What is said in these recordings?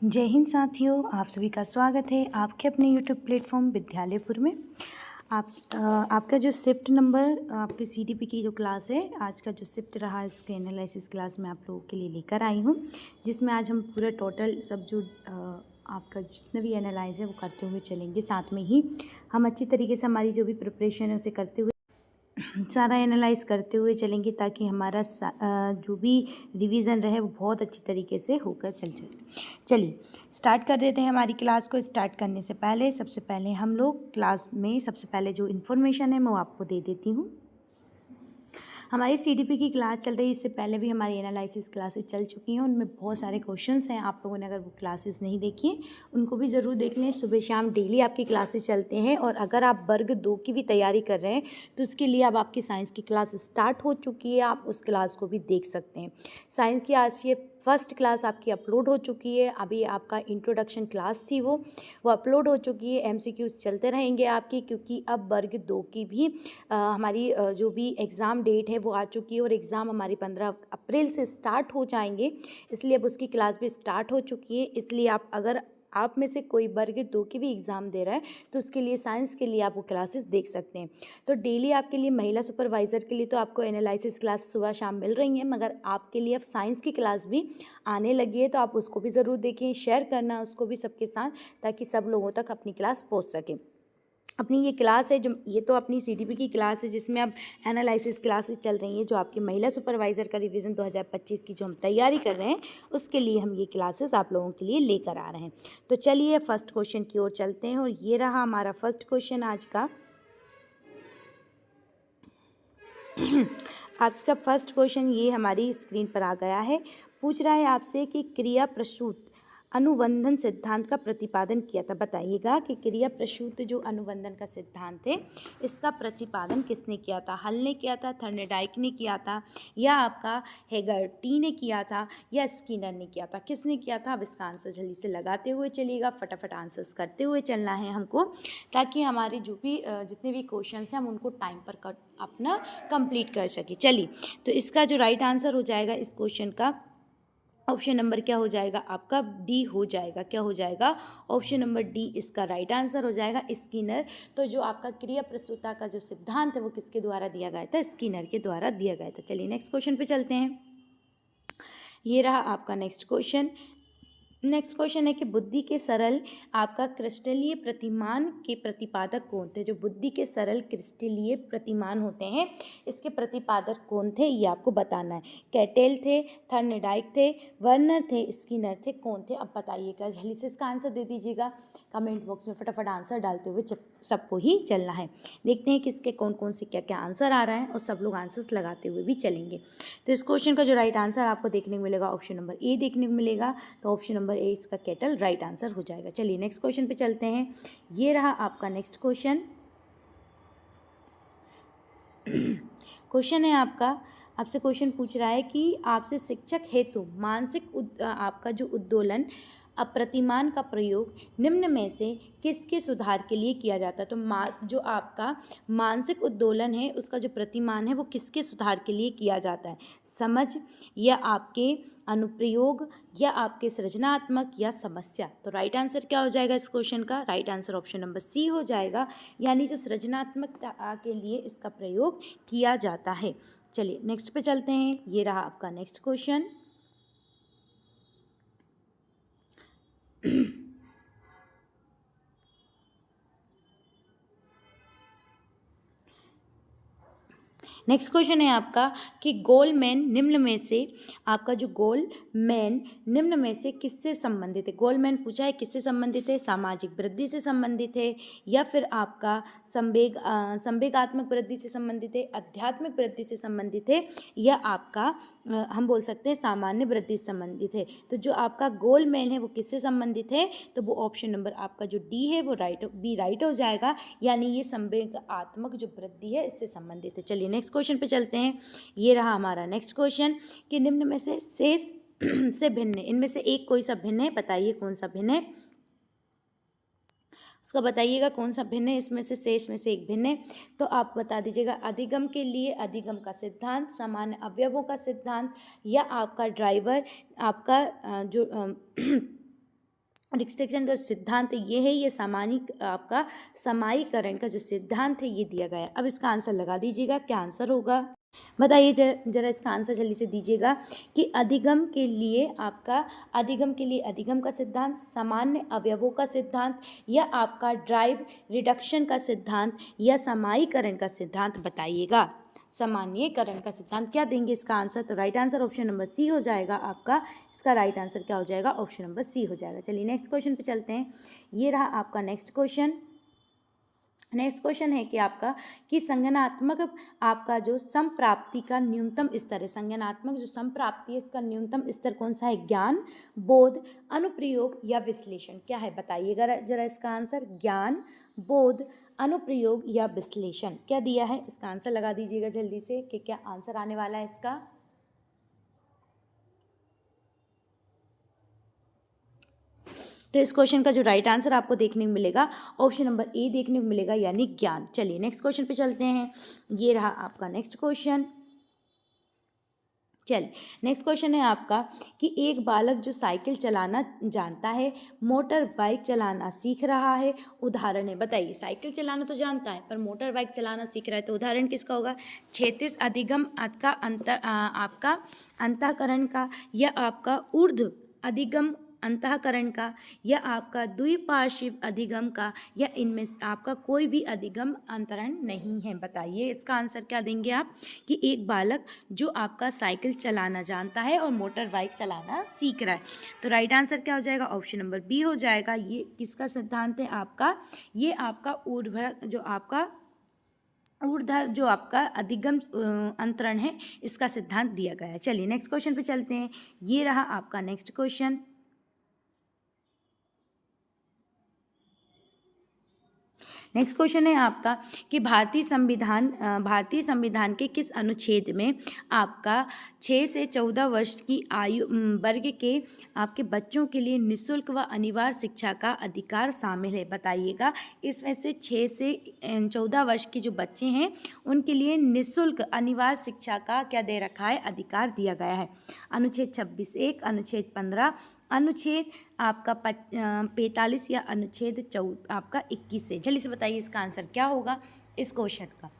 जय हिंद साथियों, आप सभी का स्वागत है आपके अपने यूट्यूब प्लेटफॉर्म विद्यालयपुर में। आपका जो शिफ्ट नंबर आपके सीडीपी की जो क्लास है, आज का जो शिफ्ट रहा उसके एनालिसिस क्लास में आप लोगों के लिए लेकर आई हूँ, जिसमें आज हम पूरा टोटल सब जो आपका जितना भी एनालाइज है वो करते हुए चलेंगे। साथ में ही हम अच्छी तरीके से हमारी जो भी प्रिपरेशन है उसे करते हुए सारा एनालाइज करते हुए चलेंगे, ताकि हमारा जो भी रिवीजन रहे वो बहुत अच्छी तरीके से होकर चलिए स्टार्ट कर देते हैं हमारी क्लास को। स्टार्ट करने से पहले सबसे पहले हम लोग क्लास में सबसे पहले जो इन्फॉर्मेशन है मैं वो आपको दे देती हूँ। हमारी सीडीपी की क्लास चल रही है, इससे पहले भी हमारी एनालिसिस क्लासेस चल चुकी हैं, उनमें बहुत सारे क्वेश्चंस हैं। आप लोगों ने अगर वो क्लासेस नहीं देखी हैं उनको भी ज़रूर देख लें। सुबह शाम डेली आपकी क्लासेस चलते हैं, और अगर आप वर्ग 2 की भी तैयारी कर रहे हैं तो उसके लिए अब आपकी साइंस की क्लास स्टार्ट हो चुकी है, आप उस क्लास को भी देख सकते हैं। साइंस की आज ये फर्स्ट क्लास आपकी अपलोड हो चुकी है। अभी आपका इंट्रोडक्शन क्लास थी वो अपलोड हो चुकी है। एमसीक्यूज चलते रहेंगे आपकी, क्योंकि अब वर्ग 2 की भी हमारी जो भी एग्ज़ाम डेट है वो आ चुकी है, और एग्ज़ाम हमारी 15 अप्रैल से स्टार्ट हो जाएंगे, इसलिए अब उसकी क्लास भी स्टार्ट हो चुकी है। इसलिए अगर आप में से कोई वर्ग 2 की भी एग्ज़ाम दे रहा है तो उसके लिए साइंस के लिए आप वो क्लासेस देख सकते हैं। तो डेली आपके लिए महिला सुपरवाइज़र के लिए तो आपको एनालिसिस क्लास सुबह शाम मिल रही हैं, मगर आपके लिए अब साइंस की क्लास भी आने लगी है, तो आप उसको भी ज़रूर देखें, शेयर करना उसको भी सबके साथ, ताकि सब लोगों तक अपनी क्लास पहुँच सके। अपनी ये क्लास है जो ये तो अपनी सीडीपी की क्लास है, जिसमें अब एनालिसिस क्लासेस चल रही हैं, जो आपकी महिला सुपरवाइज़र का रिवीजन 2025 की जो हम तैयारी कर रहे हैं उसके लिए हम ये क्लासेस आप लोगों के लिए लेकर आ रहे हैं। तो चलिए फर्स्ट क्वेश्चन की ओर चलते हैं, और ये रहा हमारा फर्स्ट क्वेश्चन आज का। आज का फर्स्ट क्वेश्चन ये हमारी स्क्रीन पर आ गया है। पूछ रहा है आपसे कि क्रिया प्रसूत अनुबंधन सिद्धांत का प्रतिपादन किया था। बताइएगा कि क्रिया प्रसूत जो अनुबंधन का सिद्धांत है इसका प्रतिपादन किसने किया था। हल ने किया था, थर्नेडाइक ने किया था, या आपका हेगर्टी ने किया था, या स्किनर ने किया था। किसने किया था? अब इसका आंसर जल्दी से लगाते हुए चलिएगा, फटाफट आंसर्स करते हुए चलना है हमको, ताकि हमारे जो भी जितने भी क्वेश्चन हैं हम उनको टाइम पर अपना कंप्लीट कर सके। चलिए, तो इसका जो राइट आंसर हो जाएगा इस क्वेश्चन का, ऑप्शन नंबर क्या हो जाएगा आपका? डी हो जाएगा। क्या हो जाएगा? ऑप्शन नंबर डी इसका राइट आंसर हो जाएगा, स्किनर। तो जो आपका क्रिया प्रसूता का जो सिद्धांत है वो किसके द्वारा दिया गया था? स्किनर के द्वारा दिया गया था। चलिए नेक्स्ट क्वेश्चन पे चलते हैं। ये रहा आपका नेक्स्ट क्वेश्चन। नेक्स्ट क्वेश्चन है कि बुद्धि के सरल आपका क्रिस्टलीय प्रतिमान के प्रतिपादक कौन थे? जो बुद्धि के सरल क्रिस्टलीय प्रतिमान होते हैं इसके प्रतिपादक कौन थे, ये आपको बताना है। कैटेल थे, थर्नेडाइक थे, वर्नर थे, स्किनर थे, कौन थे? अब बताइएगा, जल्दी से इसका आंसर दे दीजिएगा कमेंट बॉक्स में, फटाफट आंसर डालते हुए सबको ही चलना है। देखते हैं किसके कौन कौन से क्या क्या आंसर आ रहा है, और सब लोग आंसर्स लगाते हुए भी चलेंगे। तो इस क्वेश्चन का जो राइट आंसर आपको देखने को मिलेगा ऑप्शन नंबर ए देखने को मिलेगा। तो ऑप्शन नंबर ए इसका केटल राइट आंसर हो जाएगा। चलिए नेक्स्ट क्वेश्चन पे चलते हैं। ये रहा आपका नेक्स्ट क्वेश्चन। क्वेश्चन है आपसे क्वेश्चन पूछ रहा है कि आपसे शिक्षक हेतु मानसिक आपका जो उद्दोलन अप्रतिमान का प्रयोग निम्न में से किसके सुधार के लिए किया जाता है? तो जो आपका मानसिक उद्दोलन है उसका जो प्रतिमान है वो किसके सुधार के लिए किया जाता है? समझ, या आपके अनुप्रयोग, या आपके सृजनात्मक, या समस्या? तो राइट आंसर क्या हो जाएगा इस क्वेश्चन का? Right answer option number C हो जाएगा, यानी जो सृजनात्मकता के लिए इसका प्रयोग किया जाता है। चलिए नेक्स्ट पे चलते हैं। ये रहा आपका नेक्स्ट क्वेश्चन। नेक्स्ट क्वेश्चन है आपका कि गोलमैन निम्न में से आपका जो गोलमैन निम्न में से किससे संबंधित है? गोलमैन पूछा है किससे संबंधित है? सामाजिक वृद्धि से संबंधित है, या फिर आपका संवेगात्मक वृद्धि से संबंधित है, आध्यात्मिक वृद्धि से संबंधित है, या आपका हम बोल सकते हैं सामान्य वृद्धि से संबंधित है? तो जो आपका गोलमैन है वो किससे संबंधित है? तो वो ऑप्शन नंबर आपका जो डी है वो राइट हो जाएगा, यानी ये संवेगात्मक जो वृद्धि है इससे संबंधित है। चलिए नेक्स्ट क्वेश्चन पे चलते हैं। ये रहा हमारा नेक्स्ट क्वेश्चन कि निम्न में से शेष से भिन्न है, इनमें से एक कोई सा भिन्न है, बताइए कौन सा भिन्न है, उसका बताइएगा कौन सा भिन्न है। इसमें से शेष में से एक भिन्न है, तो आप बता दीजिएगा। अधिगम के लिए अधिगम का सिद्धांत, सामान्य अवयवों का सिद्धांत, या आपका ड्राइवर आपका जो रिस्ट्रिक्शन का सिद्धांत ये है, ये आपका समाईकरण का जो सिद्धांत है ये दिया गया है। अब इसका आंसर लगा दीजिएगा, क्या आंसर होगा बताइए जरा इसका आंसर जल्दी से दीजिएगा कि अधिगम के लिए अधिगम का सिद्धांत, सामान्य अवयवों का सिद्धांत, या आपका ड्राइव रिडक्शन का सिद्धांत, या समाईकरण का सिद्धांत बताइएगा। सामान्यीकरण का सिद्धांत क्या देंगे इसका आंसर? तो right answer option number C हो जाएगा आपका। इसका राइट आंसर क्या हो जाएगा? ऑप्शन नंबर सी हो जाएगा। चलिए नेक्स्ट क्वेश्चन पे चलते हैं। ये रहा आपका नेक्स्ट क्वेश्चन। नेक्स्ट क्वेश्चन है कि आपका कि संज्ञानात्मक आपका जो संप्राप्ति का न्यूनतम स्तर है, संज्ञानात्मक जो संप्राप्ति है इसका न्यूनतम स्तर कौन सा है? ज्ञान, बोध, अनुप्रयोग या विश्लेषण? क्या है बताइएगा जरा इसका आंसर। ज्ञान, बोध, अनुप्रयोग या विश्लेषण क्या दिया है? इसका आंसर लगा दीजिएगा जल्दी से कि क्या आंसर आने वाला है इसका। तो इस क्वेश्चन का जो राइट आंसर आपको देखने को मिलेगा ऑप्शन नंबर ए देखने को मिलेगा, यानी ज्ञान। चलिए नेक्स्ट क्वेश्चन पे चलते हैं। ये रहा आपका नेक्स्ट क्वेश्चन। चलिए नेक्स्ट क्वेश्चन है आपका कि एक बालक जो साइकिल चलाना जानता है, मोटर बाइक चलाना सीख रहा है, उदाहरण है बताइए। साइकिल चलाना तो जानता है पर मोटर बाइक चलाना सीख रहा है, तो उदाहरण किसका होगा? क्षैतिज अधिगम का आपका अंतःकरण का, या आपका ऊर्ध्व अधिगम अंतःकरण का, या आपका द्विपार्श्विक अधिगम का, या इनमें से आपका कोई भी अधिगम अंतरण नहीं है बताइए। इसका आंसर क्या देंगे आप कि एक बालक जो आपका साइकिल चलाना जानता है और मोटर बाइक चलाना सीख रहा है, तो राइट आंसर क्या हो जाएगा? ऑप्शन नंबर बी हो जाएगा। ये किसका सिद्धांत है आपका? ये आपका ऊर्ध्व जो आपका अधिगम अंतरण है इसका सिद्धांत दिया गया है। चलिए नेक्स्ट क्वेश्चन पे चलते हैं। ये रहा आपका नेक्स्ट क्वेश्चन। नेक्स्ट क्वेश्चन है आपका कि भारतीय संविधान के किस अनुच्छेद में आपका 6 से 14 वर्ष की आयु वर्ग के आपके बच्चों के लिए निःशुल्क व अनिवार्य शिक्षा का अधिकार शामिल है बताइएगा। इसमें से 6 से 14 वर्ष के जो बच्चे हैं उनके लिए निःशुल्क अनिवार्य शिक्षा का क्या दे रखा है? अधिकार दिया गया है। अनुच्छेद 26(1), अनुच्छेद 15, अनुच्छेद आपका 45 या अनुच्छेद 14 आपका 21 से। जल्दी से बताइए इसका आंसर क्या होगा इस क्वेश्चन का।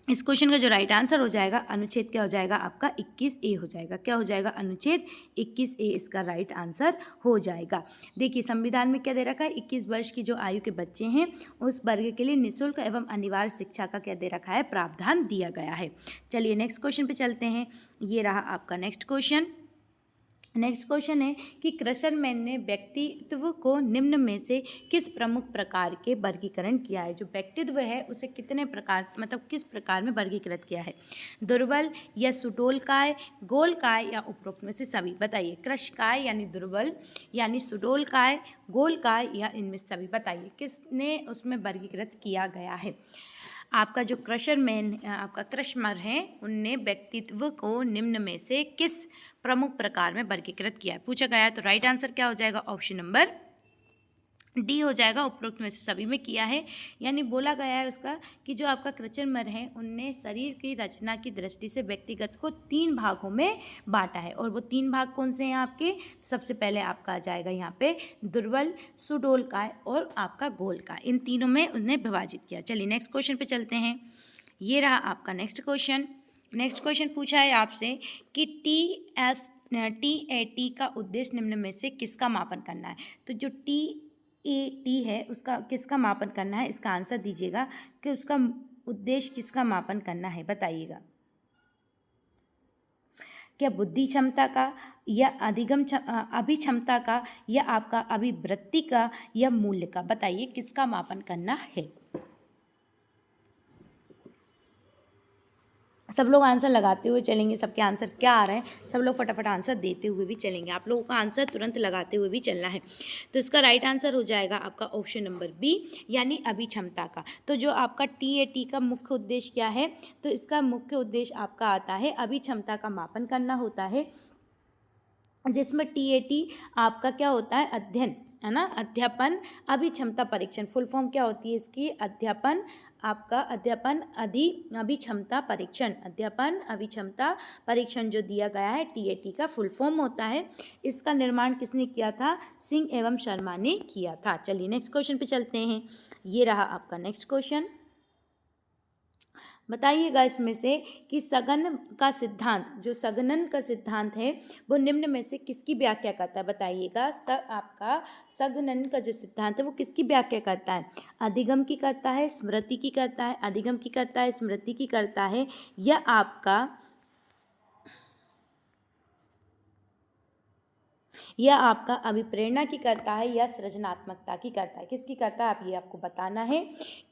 इस क्वेश्चन का जो राइट आंसर हो जाएगा अनुच्छेद क्या हो जाएगा आपका? 21A हो जाएगा। क्या हो जाएगा? अनुच्छेद 21A इसका राइट आंसर हो जाएगा। देखिए संविधान में क्या दे रखा है? 21 वर्ष की जो आयु के बच्चे हैं उस वर्ग के लिए निःशुल्क एवं अनिवार्य शिक्षा का क्या दे रखा है? प्रावधान दिया गया है। चलिए नेक्स्ट क्वेश्चन पे चलते हैं। ये रहा आपका नेक्स्ट क्वेश्चन। नेक्स्ट क्वेश्चन है कि क्रशरमैन ने व्यक्तित्व को निम्न में से किस प्रमुख प्रकार के वर्गीकरण किया है? जो व्यक्तित्व है उसे कितने प्रकार किस प्रकार में वर्गीकृत किया है? दुर्बल या सुडोलकाय, गोलकाय या उपरोक्त में से सभी बताइए। कृशकाय यानी दुर्बल, यानी सुडोलकाय, गोलकाय या इनमें से सभी बताइए किसने उसमें वर्गीकृत किया गया है? आपका जो क्रशमर है उनने व्यक्तित्व को निम्न में से किस प्रमुख प्रकार में वर्गीकृत किया है पूछा गया है। तो राइट आंसर क्या हो जाएगा? ऑप्शन नंबर डी हो जाएगा। उपरोक्त में से सभी में किया है, यानी बोला गया है उसका कि जो आपका क्रशमर है उनने शरीर की रचना की दृष्टि से व्यक्तिगत को 3 भागों में बांटा है। और वो 3 भाग कौन से हैं आपके? सबसे पहले आपका आ जाएगा यहाँ पे दुर्बल, सुडोलकाय और आपका गोलकाय, इन तीनों में उन्हें विभाजित किया। चलिए नेक्स्ट क्वेश्चन पे चलते हैं। ये रहा आपका नेक्स्ट क्वेश्चन। नेक्स्ट क्वेश्चन पूछा है आपसे कि TAT का उद्देश्य निम्न में से किसका मापन करना है? तो जो TAT है उसका किसका मापन करना है? इसका आंसर दीजिएगा कि उसका उद्देश्य किसका मापन करना है बताइएगा। क्या बुद्धि क्षमता का, या अभिक्षमता का, या आपका अभिवृत्ति का, या मूल्य का? बताइए किसका मापन करना है। सब लोग आंसर लगाते हुए चलेंगे। सबके आंसर क्या आ रहे हैं सब लोग फटाफट आंसर देते हुए भी चलेंगे। आप लोगों का आंसर तुरंत लगाते हुए भी चलना है। तो इसका राइट आंसर हो जाएगा आपका ऑप्शन नंबर बी, यानी अभिक्षमता का। तो जो आपका TAT का मुख्य उद्देश्य क्या है? तो इसका मुख्य उद्देश्य आपका आता है अभिक्षमता का मापन करना होता है, जिसमें TAT आपका क्या होता है? अध्ययन है ना। अध्यापन अभिक्षमता परीक्षण, फुल फॉर्म क्या होती है इसकी? अध्यापन अभिक्षमता परीक्षण, अध्यापन अभिक्षमता परीक्षण जो दिया गया है TAT का फुल फॉर्म होता है। इसका निर्माण किसने किया था? सिंह एवं शर्मा ने किया था। चलिए नेक्स्ट क्वेश्चन पे चलते हैं। ये रहा आपका नेक्स्ट क्वेश्चन। बताइएगा इसमें से कि सघन का सिद्धांत, जो सघनन का सिद्धांत है वो निम्न में से किसकी व्याख्या करता है? बताइएगा आपका सघनन का जो सिद्धांत है वो किसकी व्याख्या करता है? अधिगम की करता है, स्मृति की करता है, अधिगम की करता है, स्मृति की करता है, या आपका अभिप्रेरणा की करता है, या सृजनात्मकता की करता है? किसकी करता है? आप ये आपको बताना है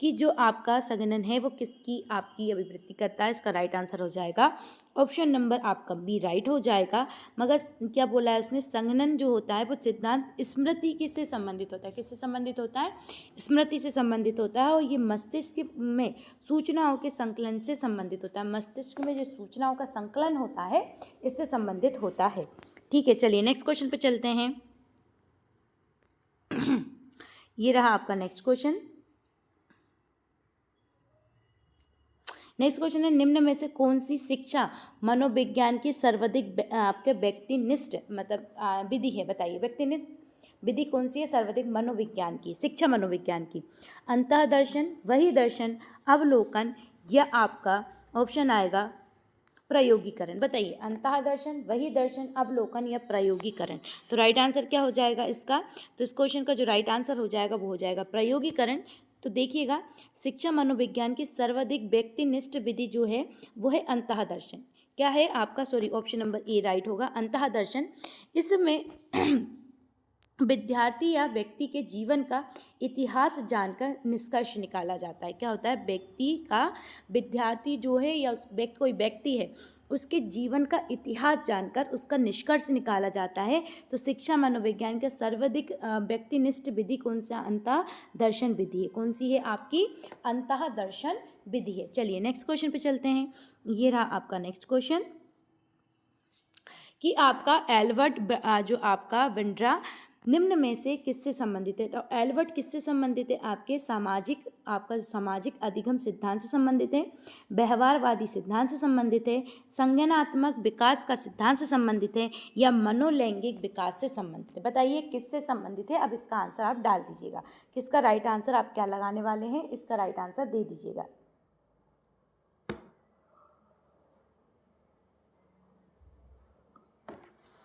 कि जो आपका संघनन है वो किसकी आपकी अभिवृत्ति करता है। इसका राइट आंसर हो जाएगा ऑप्शन नंबर आपका बी राइट हो जाएगा। मगर क्या बोला है उसने? संघनन जो होता है वो सिद्धांत स्मृति किससे संबंधित होता है? किससे संबंधित होता है? स्मृति से संबंधित होता है, और ये मस्तिष्क में सूचनाओं के संकलन से संबंधित होता है। मस्तिष्क में जो सूचनाओं का संकलन होता है इससे संबंधित होता है। ठीक है, चलिए नेक्स्ट क्वेश्चन पे चलते हैं। ये रहा आपका नेक्स्ट क्वेश्चन। नेक्स्ट क्वेश्चन है, निम्न में से कौन सी शिक्षा मनोविज्ञान की सर्वाधिक आपके व्यक्तिनिष्ठ मतलब विधि है? बताइए, व्यक्तिनिष्ठ विधि कौन सी है सर्वाधिक मनोविज्ञान की, शिक्षा मनोविज्ञान की? अंतःदर्शन, वही दर्शन, अवलोकन, या आपका ऑप्शन आएगा प्रयोगीकरण? बताइए, अंतःदर्शन, वही दर्शन, अवलोकन, या प्रयोगीकरण? तो राइट आंसर क्या हो जाएगा इसका? तो इस क्वेश्चन का जो राइट आंसर हो जाएगा वो हो जाएगा प्रयोगीकरण। तो देखिएगा, शिक्षा मनोविज्ञान की सर्वाधिक व्यक्तिनिष्ठ विधि जो है वो है अंतःदर्शन। क्या है आपका? Sorry, option number A right होगा, अंतःदर्शन। इसमें विद्यार्थी या व्यक्ति के जीवन का इतिहास जानकर निष्कर्ष निकाला जाता है। क्या होता है? विद्यार्थी जो है या कोई व्यक्ति है उसके जीवन का इतिहास जानकर उसका निष्कर्ष निकाला जाता है। तो शिक्षा मनोविज्ञान का सर्वाधिक व्यक्तिनिष्ठ विधि कौन सा? अंतःदर्शन विधि है। कौन सी है आपकी? अंतःदर्शन विधि है। चलिए नेक्स्ट क्वेश्चन पे चलते हैं। ये रहा आपका नेक्स्ट क्वेश्चन कि आपका एल्बर्ट जो आपका विंड्रा निम्न में से किससे संबंधित है? तो एल्बर्ट किससे संबंधित है? आपका सामाजिक अधिगम सिद्धांत से संबंधित है, व्यवहारवादी सिद्धांत से संबंधित है, संज्ञानात्मक विकास का सिद्धांत से संबंधित है, या मनोलैंगिक विकास से संबंधित है? बताइए किससे संबंधित है। अब इसका आंसर आप डाल दीजिएगा। किसका राइट आंसर आप क्या लगाने वाले हैं? इसका राइट आंसर दे दीजिएगा।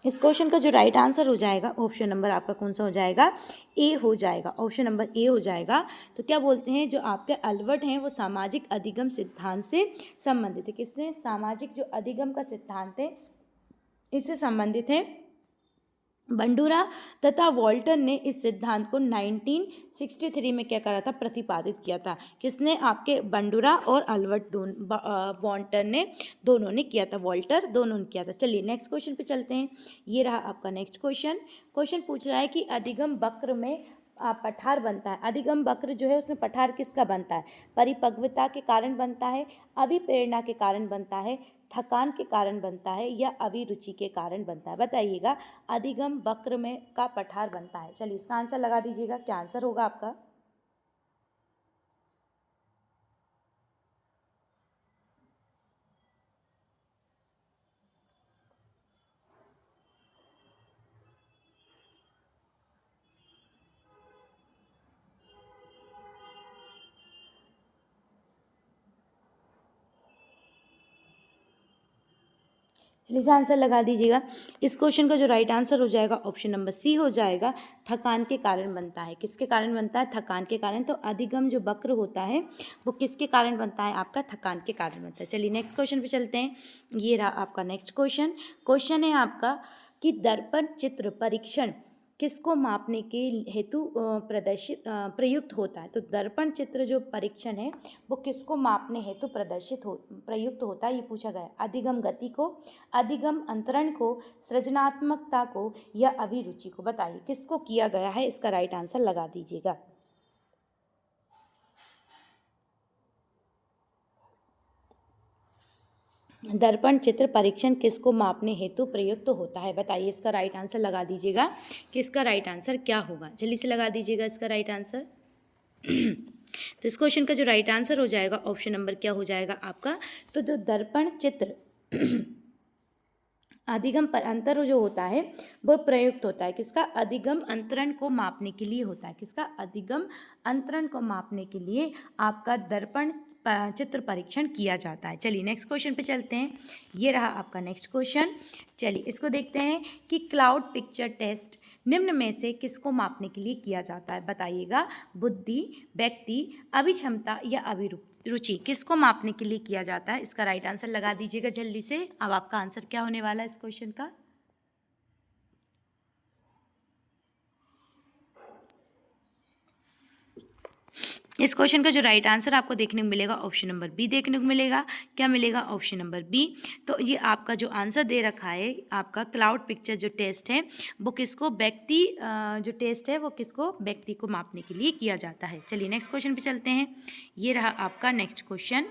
इस क्वेश्चन का जो राइट आंसर हो जाएगा ऑप्शन नंबर आपका कौन सा हो जाएगा? ए हो जाएगा, ऑप्शन नंबर ए हो जाएगा। तो क्या बोलते हैं, जो आपके एल्बर्ट हैं वो सामाजिक अधिगम सिद्धांत से संबंधित है। किससे? सामाजिक जो अधिगम का सिद्धांत है इससे संबंधित है। बंडूरा तथा वॉल्टर ने इस सिद्धांत को 1963 में क्या करा था? प्रतिपादित किया था। किसने? आपके बंडूरा और अल्बर्ट वॉल्टर ने दोनों ने किया था। वॉल्टर दोनों ने किया था। चलिए नेक्स्ट क्वेश्चन पे चलते हैं। ये रहा आपका नेक्स्ट क्वेश्चन। क्वेश्चन पूछ रहा है कि अधिगम वक्र में पठार बनता है। अधिगम वक्र जो है उसमें पठार किसका बनता है? परिपक्वता के कारण बनता है, अभिप्रेरणा के कारण बनता है, थकान के कारण बनता है, या अभिरुचि के कारण बनता है? बताइएगा, अधिगम वक्र में का पठार बनता है। चलिए इसका आंसर लगा दीजिएगा। क्या आंसर होगा आपका? चलिए आंसर लगा दीजिएगा। इस क्वेश्चन का जो राइट आंसर हो जाएगा ऑप्शन नंबर सी हो जाएगा, थकान के कारण बनता है। किसके कारण बनता है? थकान के कारण। तो अधिगम जो वक्र होता है वो किसके कारण बनता है? आपका थकान के कारण बनता है। चलिए नेक्स्ट क्वेश्चन पे चलते हैं। ये रहा आपका नेक्स्ट क्वेश्चन। क्वेश्चन है आपका कि दर्पण चित्र परीक्षण किसको मापने के हेतु प्रयुक्त होता है? तो दर्पण चित्र जो परीक्षण है वो किसको मापने हेतु प्रयुक्त होता है, ये पूछा गया है। अधिगम गति को, अधिगम अंतरण को, सृजनात्मकता को, या अभिरुचि को? बताइए किसको किया गया है। इसका राइट आंसर लगा दीजिएगा। दर्पण चित्र परीक्षण किसको मापने हेतु प्रयुक्त होता है? बताइए, इसका राइट आंसर लगा दीजिएगा कि इसका राइट आंसर क्या होगा। जल्दी से लगा दीजिएगा इसका राइट आंसर। तो इस क्वेश्चन का जो राइट आंसर हो जाएगा ऑप्शन नंबर क्या हो जाएगा आपका? तो जो दर्पण चित्र अधिगम पर अंतर जो होता है वो प्रयुक्त होता है किसका? अधिगम अंतरण को मापने के लिए होता है। किसका? अधिगम अंतरण को मापने के लिए आपका दर्पण चित्र परीक्षण किया जाता है। चलिए नेक्स्ट क्वेश्चन पे चलते हैं। ये रहा आपका नेक्स्ट क्वेश्चन। चलिए इसको देखते हैं कि क्लाउड पिक्चर टेस्ट निम्न में से किसको मापने के लिए किया जाता है? बताइएगा। बुद्धि, व्यक्ति, अभिक्षमता या अभिरुचि, किसको मापने के लिए किया जाता है? इसका राइट आंसर लगा दीजिएगा जल्दी से। अब आपका आंसर क्या होने वाला है इस क्वेश्चन का? इस क्वेश्चन का जो राइट आंसर आपको देखने को मिलेगा ऑप्शन नंबर बी देखने को मिलेगा। क्या मिलेगा? Option number B. तो ये आपका जो आंसर दे रखा है आपका क्लाउड पिक्चर जो टेस्ट है वो किसको जो टेस्ट है वो किसको व्यक्ति को मापने के लिए किया जाता है। चलिए नेक्स्ट क्वेश्चन पे चलते हैं। ये रहा आपका नेक्स्ट क्वेश्चन।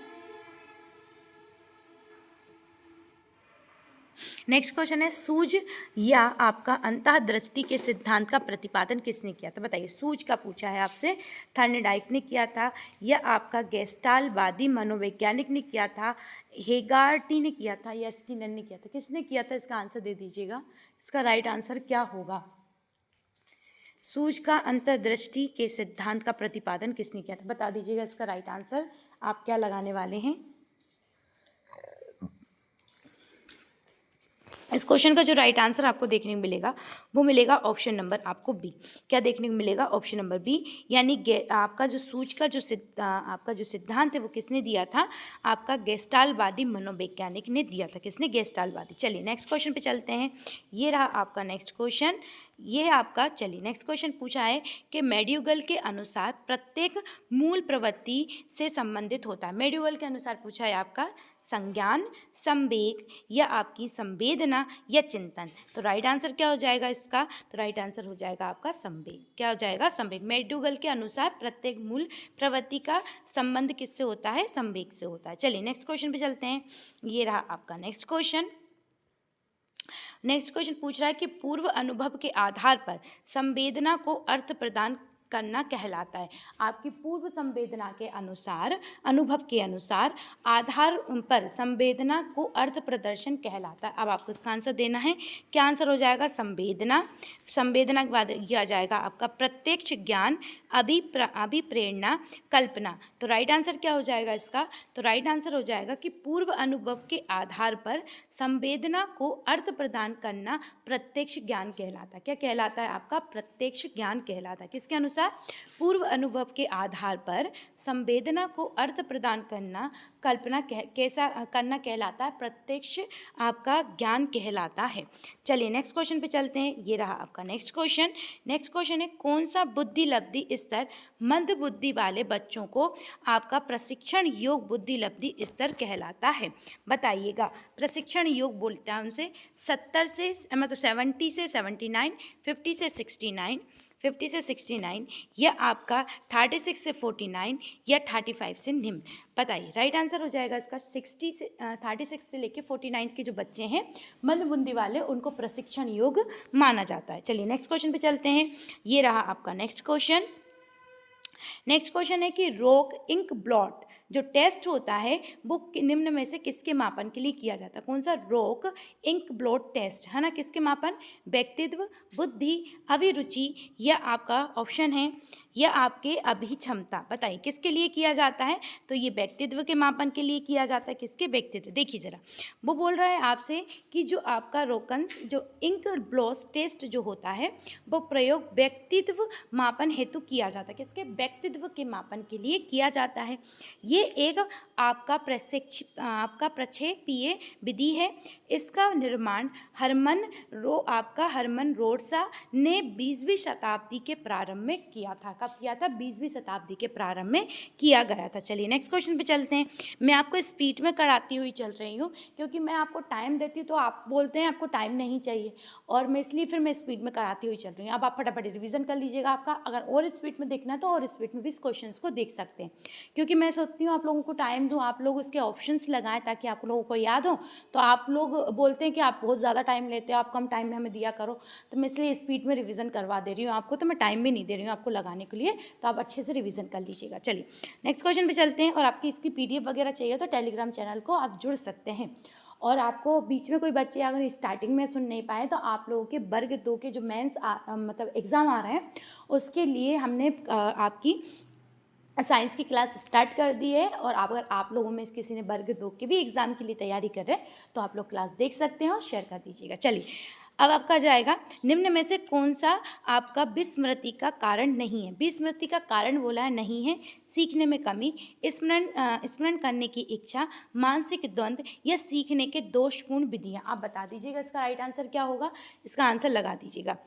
नेक्स्ट क्वेश्चन है सूझ या आपका अंतःदृष्टि के सिद्धांत का प्रतिपादन किसने किया था? बताइए। सूझ का पूछा है आपसे, थर्नडाइक ने किया था या आपका गेस्टाल्टवादी मनोवैज्ञानिक ने किया था, हेगार्टी ने किया था या स्किनर ने किया था? किसने किया था? इसका आंसर दे दीजिएगा। इसका राइट आंसर क्या होगा? सूझ का अंतर्दृष्टि के सिद्धांत का प्रतिपादन किसने किया था? बता दीजिएगा इसका राइट आंसर आप क्या लगाने वाले हैं। इस क्वेश्चन का जो राइट आंसर आपको देखने को मिलेगा वो मिलेगा ऑप्शन नंबर आपको बी। क्या देखने को मिलेगा? Option number B. यानी आपका जो सूझ का आपका जो सिद्धांत है वो किसने दिया था? आपका गेस्टाल्टवादी मनोवैज्ञानिक ने दिया था। किसने? गेस्टाल्टवादी। चलिए नेक्स्ट क्वेश्चन पे चलते हैं। ये रहा आपका नेक्स्ट क्वेश्चन। ये आपका, चलिए नेक्स्ट क्वेश्चन पूछा है कि मैड्यूगल के अनुसार प्रत्येक मूल प्रवृत्ति से संबंधित होता है। मैड्यूगल के अनुसार पूछा है आपका संज्ञान, संवेग या आपकी संवेदना या चिंतन। तो राइट आंसर क्या हो जाएगा इसका? तो राइट आंसर हो जाएगा आपका संवेग। क्या हो जाएगा? संवेग। मैड्यूगल के अनुसार प्रत्येक मूल प्रवृत्ति का संबंध किससे होता है? संवेग से होता है। चलिए नेक्स्ट क्वेश्चन पे चलते हैं। ये रहा आपका नेक्स्ट क्वेश्चन। नेक्स्ट क्वेश्चन पूछ रहा है कि पूर्व अनुभव के आधार पर संवेदना को अर्थ प्रदान करना कहलाता है। आपकी पूर्व संवेदना के अनुसार, अनुभव के अनुसार आधार पर संवेदना को अर्थ प्रदर्शन कहलाता है। अब आपको इसका आंसर देना है। क्या आंसर हो जाएगा? संवेदना। संवेदना के बाद यह आ जाएगा आपका प्रत्यक्ष ज्ञान, अभिप्रेरणा, कल्पना। तो राइट आंसर क्या हो जाएगा इसका? तो राइट आंसर हो जाएगा कि पूर्व अनुभव के आधार पर संवेदना को अर्थ प्रदान करना प्रत्यक्ष ज्ञान कहलाता है। क्या कहलाता है? आपका प्रत्यक्ष ज्ञान कहलाता है। किसके अनुसार? पूर्व अनुभव के आधार पर संवेदना को अर्थ प्रदान करना, कल्पना कैसा करना कहलाता है? प्रत्यक्ष आपका ज्ञान कहलाता है। चलिए नेक्स्ट क्वेश्चन पे चलते हैं। ये रहा आपका नेक्स्ट क्वेश्चन। नेक्स्ट क्वेश्चन है कौन सा बुद्धि लब्धि स्तर मंद बुद्धि वाले बच्चों को आपका प्रशिक्षण योग बुद्धि लब्धि स्तर कहलाता है? बताइएगा। प्रशिक्षण योग बोलते हैं उनसे 70 से मतलब 70 से 79, 50 से 69, 50 से 69 या आपका 36 से 49 या 35 से निम्न। बताइए। राइट आंसर हो जाएगा इसका 36 से लेके 49 के जो बच्चे हैं मंदबुद्धि वाले, उनको प्रशिक्षण योग माना जाता है। चलिए नेक्स्ट क्वेश्चन पे चलते हैं। ये रहा आपका नेक्स्ट क्वेश्चन। नेक्स्ट क्वेश्चन है कि रोक इंक ब्लॉट जो टेस्ट होता है वो निम्न में से किसके मापन के लिए किया जाता है? कौन सा? रोक इंक ब्लॉट टेस्ट है ना। किसके मापन? व्यक्तित्व, बुद्धि, अभिरुचि या आपका ऑप्शन है या आपके अभिक्षमता। बताइए किसके लिए किया जाता है? तो ये व्यक्तित्व के मापन के लिए किया जाता है। किसके? व्यक्तित्व। देखिए जरा, वो बोल रहा है आपसे कि जो आपका रोकन्स जो इंक ब्लॉट टेस्ट जो होता है वो प्रयोग व्यक्तित्व मापन हेतु किया जाता है। किसके? व्यक्तित्व के मापन के लिए किया जाता है। ये एक आपका प्रक्षेपीय विधि है। इसका निर्माण हरमन रोड्सा ने 20वीं शताब्दी के प्रारंभ में किया था। कब किया था? 20वीं शताब्दी के प्रारंभ में किया गया था। चलिए नेक्स्ट क्वेश्चन पे चलते हैं। मैं आपको स्पीड में कराती हुई चल रही हूँ क्योंकि मैं आपको टाइम देती हूँ तो आप बोलते हैं आपको टाइम नहीं चाहिए, और मैं इसलिए फिर मैं स्पीड में कराती हुई चल रही हूँ। अब आप फटाफट रिवीजन कर लीजिएगा। आपका अगर और स्पीड में देखना है तो और स्पीड में भी इस क्वेश्चन को देख सकते हैं, क्योंकि मैं सोचती हूँ आप लोगों को टाइम दूँ, आप लोग उसके ऑप्शंस लगाएं ताकि आप लोगों को याद हो। तो आप लोग बोलते हैं कि आप बहुत ज़्यादा टाइम लेते हो, आप कम टाइम में हमें दिया करो, तो मैं इसलिए स्पीड में रिवीजन करवा दे रही हूँ आपको। तो मैं टाइम भी नहीं दे रही हूँ आपको लगाने के लिए, तो आप अच्छे से रिवीजन कर लीजिएगा। चलिए नेक्स्ट क्वेश्चन पे चलते हैं। और आपकी इसकी PDF वगैरह चाहिए तो टेलीग्राम चैनल को आप जुड़ सकते हैं। और आपको बीच में कोई बच्चे अगर स्टार्टिंग में सुन नहीं पाए तो आप लोगों के वर्ग 2 के जो मेंस मतलब एग्ज़ाम आ रहे हैं उसके लिए हमने आपकी साइंस की क्लास स्टार्ट कर दी है। और अगर आप लोगों में किसी ने वर्ग 2 के भी एग्ज़ाम के लिए तैयारी कर रहे हैं तो आप लोग क्लास देख सकते हैं और शेयर कर दीजिएगा। चलिए अब आपका जाएगा, निम्न में से कौन सा आपका विस्मृति का कारण नहीं है? विस्मृति का कारण बोला है नहीं है, सीखने में कमी, स्मरण करने की इच्छा, मानसिक द्वंद्व या सीखने के दोषपूर्ण विधियाँ। आप बता दीजिएगा इसका राइट आंसर क्या होगा, इसका आंसर लगा दीजिएगा।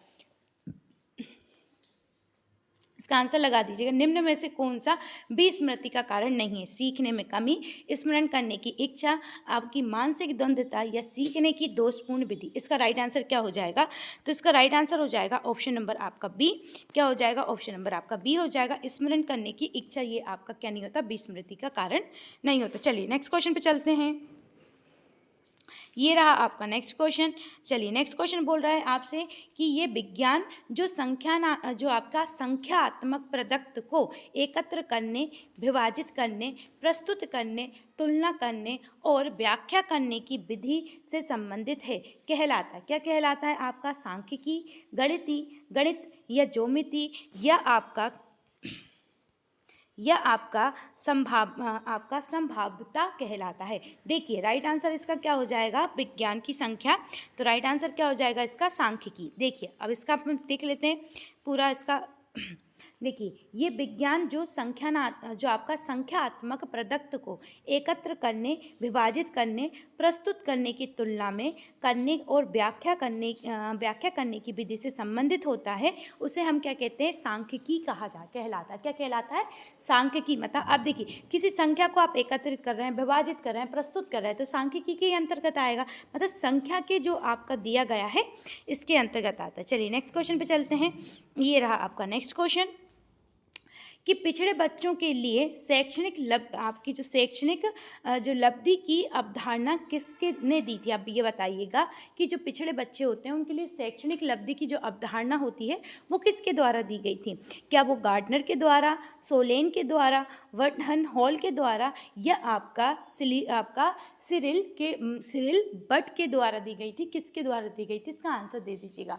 इसका आंसर लगा दीजिएगा। निम्न में से कौन सा विस्मृति का कारण नहीं है? सीखने में कमी, स्मरण करने की इच्छा, आपकी मानसिक द्वंद्वता या सीखने की दोषपूर्ण विधि। इसका राइट आंसर क्या हो जाएगा? तो इसका राइट आंसर हो जाएगा ऑप्शन नंबर आपका बी। क्या हो जाएगा? ऑप्शन नंबर आपका बी हो जाएगा। स्मरण करने की इच्छा ये आपका क्या नहीं होता? विस्मृति का कारण नहीं होता। चलिए नेक्स्ट क्वेश्चन पे चलते हैं। ये रहा आपका नेक्स्ट क्वेश्चन। चलिए नेक्स्ट क्वेश्चन बोल रहा है आपसे कि ये विज्ञान जो आपका संख्यात्मक प्रदत्त को एकत्र करने, विभाजित करने, प्रस्तुत करने, तुलना करने और व्याख्या करने की विधि से संबंधित है कहलाता है। क्या कहलाता है? आपका सांख्यिकी, गणित या ज्योमिति या आपका संभाव्यता कहलाता है। देखिए राइट आंसर इसका क्या हो जाएगा? विज्ञान की संख्या। तो राइट आंसर क्या हो जाएगा इसका? सांख्यिकी। देखिए अब इसका अपन देख लेते हैं पूरा इसका। देखिए ये विज्ञान जो आपका संख्यात्मक प्रदत्त को एकत्र करने, विभाजित करने, प्रस्तुत करने की तुलना में करने और व्याख्या करने की विधि से संबंधित होता है, उसे हम क्या कहते हैं? सांख्यिकी कहलाता है। क्या कहलाता है? सांख्यिकी। मतलब अब देखिए किसी संख्या को आप एकत्रित कर रहे हैं, विभाजित कर रहे हैं, प्रस्तुत कर रहे हैं, तो सांख्यिकी के अंतर्गत आएगा। मतलब संख्या के जो आपका दिया गया है इसके अंतर्गत आता है। चलिए नेक्स्ट क्वेश्चन पे चलते हैं। ये रहा आपका नेक्स्ट क्वेश्चन कि पिछड़े बच्चों के लिए आपकी जो शैक्षणिक जो लब्धि की अवधारणा किसके ने दी थी? आप ये बताइएगा कि जो पिछड़े बच्चे होते हैं उनके लिए शैक्षणिक लब्धि की जो अवधारणा होती है वो किसके द्वारा दी गई थी? क्या वो गार्डनर के द्वारा, सोलेन के द्वारा, वर्डहन हॉल के द्वारा या आपका सिरिल बट के द्वारा दी गई थी? किसके द्वारा दी गई थी? इसका आंसर दे दीजिएगा।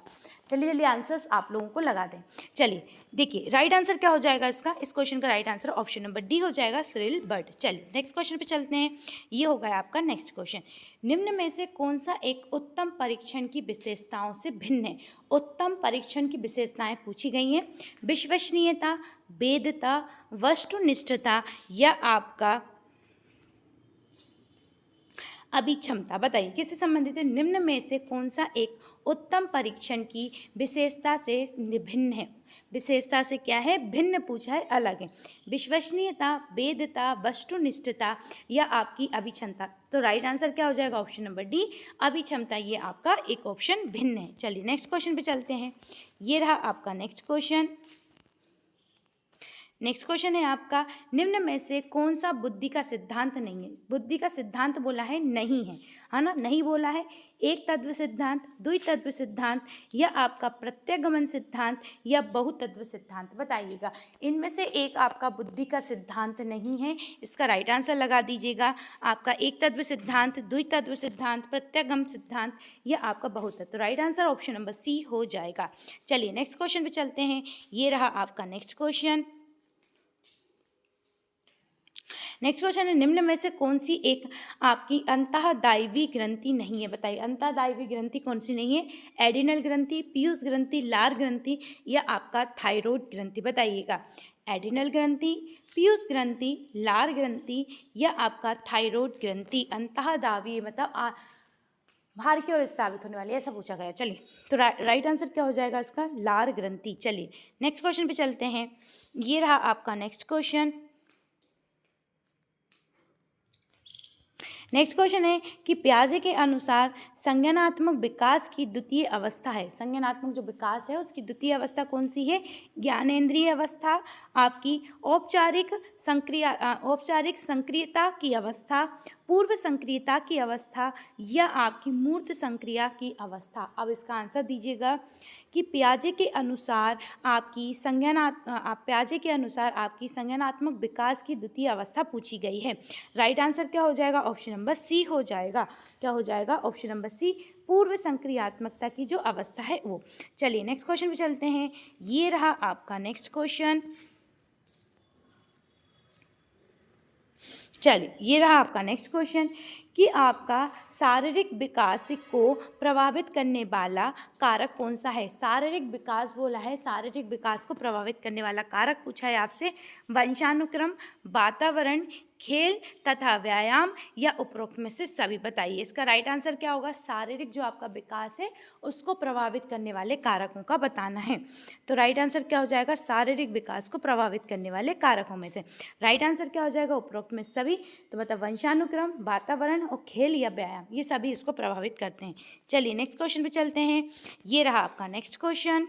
चलिए आंसर्स आप लोगों को लगा दें। चलिए देखिए राइट आंसर क्या हो जाएगा इसका? इस क्वेश्चन का right answer option number D हो जाएगा, सिरिल बट। चलिए नेक्स्ट क्वेश्चन पे चलते हैं। ये हो गया आपका नेक्स्ट क्वेश्चन। निम्न में से कौन सा एक उत्तम परीक्षण की विशेषताओं से भिन्न है? उत्तम परीक्षण की विशेषताएं पूछी गई हैं। विश्वसनीयता, वेदता, वस्तुनिष्ठता या आपका अभिक्षमता। बताइए किससे संबंधित है? निम्न में से कौन सा एक उत्तम परीक्षण की विशेषता से भिन्न है? विशेषता से क्या है? भिन्न पूछा है, अलग है। विश्वसनीयता, वेदता, वस्तुनिष्ठता या आपकी अभिक्षमता। तो राइट आंसर क्या हो जाएगा? ऑप्शन नंबर डी, अभिक्षमता। ये आपका एक ऑप्शन भिन्न है। चलिए नेक्स्ट क्वेश्चन पे चलते हैं। ये रहा आपका नेक्स्ट क्वेश्चन। नेक्स्ट क्वेश्चन है आपका, निम्न में से कौन सा बुद्धि का सिद्धांत नहीं है? बुद्धि का सिद्धांत बोला है नहीं है ना? नहीं बोला है। एक तत्व सिद्धांत, द्वितत्व सिद्धांत या आपका प्रत्यगमन सिद्धांत या बहुतत्व सिद्धांत। बताइएगा इनमें से एक आपका बुद्धि का सिद्धांत नहीं है। इसका राइट आंसर लगा दीजिएगा। आपका एक तत्व सिद्धांत, द्वितत्व सिद्धांत, प्रत्यगम सिद्धांत या आपका बहुतत्व। Right answer option number C हो जाएगा। चलिए नेक्स्ट क्वेश्चन पे चलते हैं। ये रहा आपका नेक्स्ट क्वेश्चन। नेक्स्ट क्वेश्चन है, निम्न में से कौन सी एक आपकी अंतःदायवी ग्रंथि नहीं है? बताइए अंतःदायवी ग्रंथि कौन सी नहीं है? एडिनल ग्रंथि, पीयूष ग्रंथि, लार ग्रंथि या आपका थायराइड ग्रंथि। बताइएगा एडिनल ग्रंथि, पीयूष ग्रंथि, लार ग्रंथि या आपका थायराइड ग्रंथि। अंतःदायवी मतलब बाहर की ओर स्थापित होने वाली, ऐसा पूछा गया। चलिए, तो राइट आंसर क्या हो जाएगा इसका? लार ग्रंथि। चलिए नेक्स्ट क्वेश्चन पे चलते हैं। ये रहा आपका नेक्स्ट क्वेश्चन। नेक्स्ट क्वेश्चन है कि पियाजे के अनुसार संज्ञानात्मक विकास की द्वितीय अवस्था है। संज्ञानात्मक जो विकास है उसकी द्वितीय अवस्था कौन सी है? ज्ञानेंद्रिय अवस्था, आपकी औपचारिक संक्रियता की अवस्था, पूर्व संक्रियता की अवस्था, या आपकी मूर्त संक्रिया की अवस्था। अब इसका आंसर दीजिएगा कि पियाजे के अनुसार आपकी संज्ञानात्मक विकास की द्वितीय अवस्था पूछी गई है। राइट आंसर क्या हो जाएगा? ऑप्शन नंबर सी हो जाएगा। क्या हो जाएगा? ऑप्शन नंबर सी, पूर्व संक्रियात्मकता की जो अवस्था है वो। चलिए नेक्स्ट क्वेश्चन पे चलते हैं। ये रहा आपका नेक्स्ट क्वेश्चन। चलिए, ये रहा आपका नेक्स्ट क्वेश्चन कि आपका शारीरिक विकास को प्रभावित करने वाला कारक कौन सा है? शारीरिक विकास बोला है, शारीरिक विकास को प्रभावित करने वाला कारक पूछा है आपसे। वंशानुक्रम, वातावरण, खेल तथा व्यायाम, या उपरोक्त में से सभी। बताइए इसका राइट आंसर क्या होगा? शारीरिक जो आपका विकास है उसको प्रभावित करने वाले कारकों का बताना है। तो राइट आंसर क्या हो जाएगा? शारीरिक विकास को प्रभावित करने वाले कारकों में से राइट आंसर क्या हो जाएगा? उपरोक्त में सभी। तो मतलब वंशानुक्रम, वातावरण और खेल या व्यायाम, ये सभी इसको प्रभावित करते हैं। चलिए नेक्स्ट क्वेश्चन पे चलते हैं। ये रहा आपका नेक्स्ट क्वेश्चन।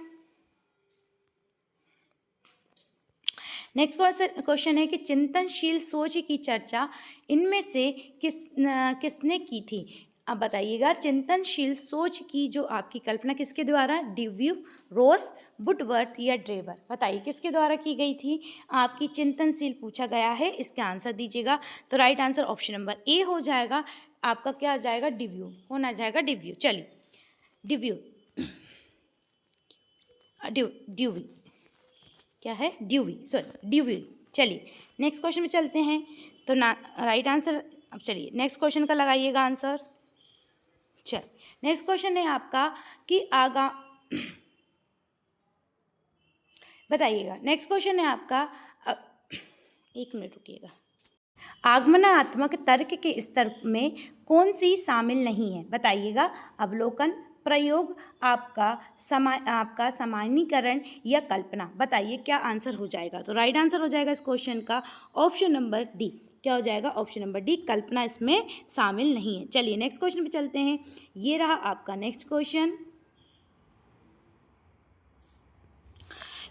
नेक्स्ट क्वेश्चन है कि चिंतनशील सोच की चर्चा इनमें से किसने की थी? अब बताइएगा, चिंतनशील सोच की जो आपकी कल्पना किसके द्वारा? डिव्यू, रोस, वुडवर्थ या ड्रेबर। बताइए किसके द्वारा की गई थी? आपकी चिंतनशील पूछा गया है, इसका आंसर दीजिएगा। तो right answer option number A हो जाएगा। आपका क्या आ जाएगा? डिव्यू होना जाएगा, डिव्यू। चलिए, डिव्यू ड्यूवी क्या है? Dewy, sorry dewy. चलिए नेक्स्ट क्वेश्चन में चलते हैं। तो ना राइट आंसर, अब चलिए नेक्स्ट क्वेश्चन का लगाइएगा आंसर। चल नेक्स्ट क्वेश्चन है आपका कि बताइएगा। नेक्स्ट क्वेश्चन है आपका, एक मिनट रुकिएगा। आगमनात्मक तर्क के स्तर में कौन सी शामिल नहीं है? बताइएगा। अवलोकन, प्रयोग, आपका सामान्यीकरण या कल्पना। बताइए क्या आंसर हो जाएगा? तो राइट आंसर हो जाएगा इस क्वेश्चन का ऑप्शन नंबर डी। क्या हो जाएगा? ऑप्शन नंबर डी, कल्पना इसमें शामिल नहीं है। चलिए नेक्स्ट क्वेश्चन पे चलते हैं। ये रहा आपका नेक्स्ट क्वेश्चन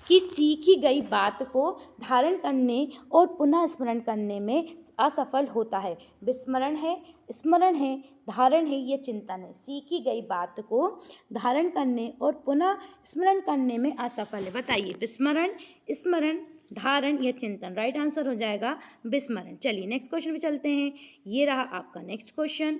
कि सीखी गई बात को धारण करने और पुनः स्मरण करने में असफल होता है। विस्मरण है, स्मरण है, धारण है, या चिंतन है? सीखी गई बात को धारण करने और पुनः स्मरण करने में असफल है। बताइए, विस्मरण, स्मरण, धारण या चिंतन? राइट आंसर हो जाएगा विस्मरण। चलिए नेक्स्ट क्वेश्चन पे चलते हैं। ये रहा आपका नेक्स्ट क्वेश्चन।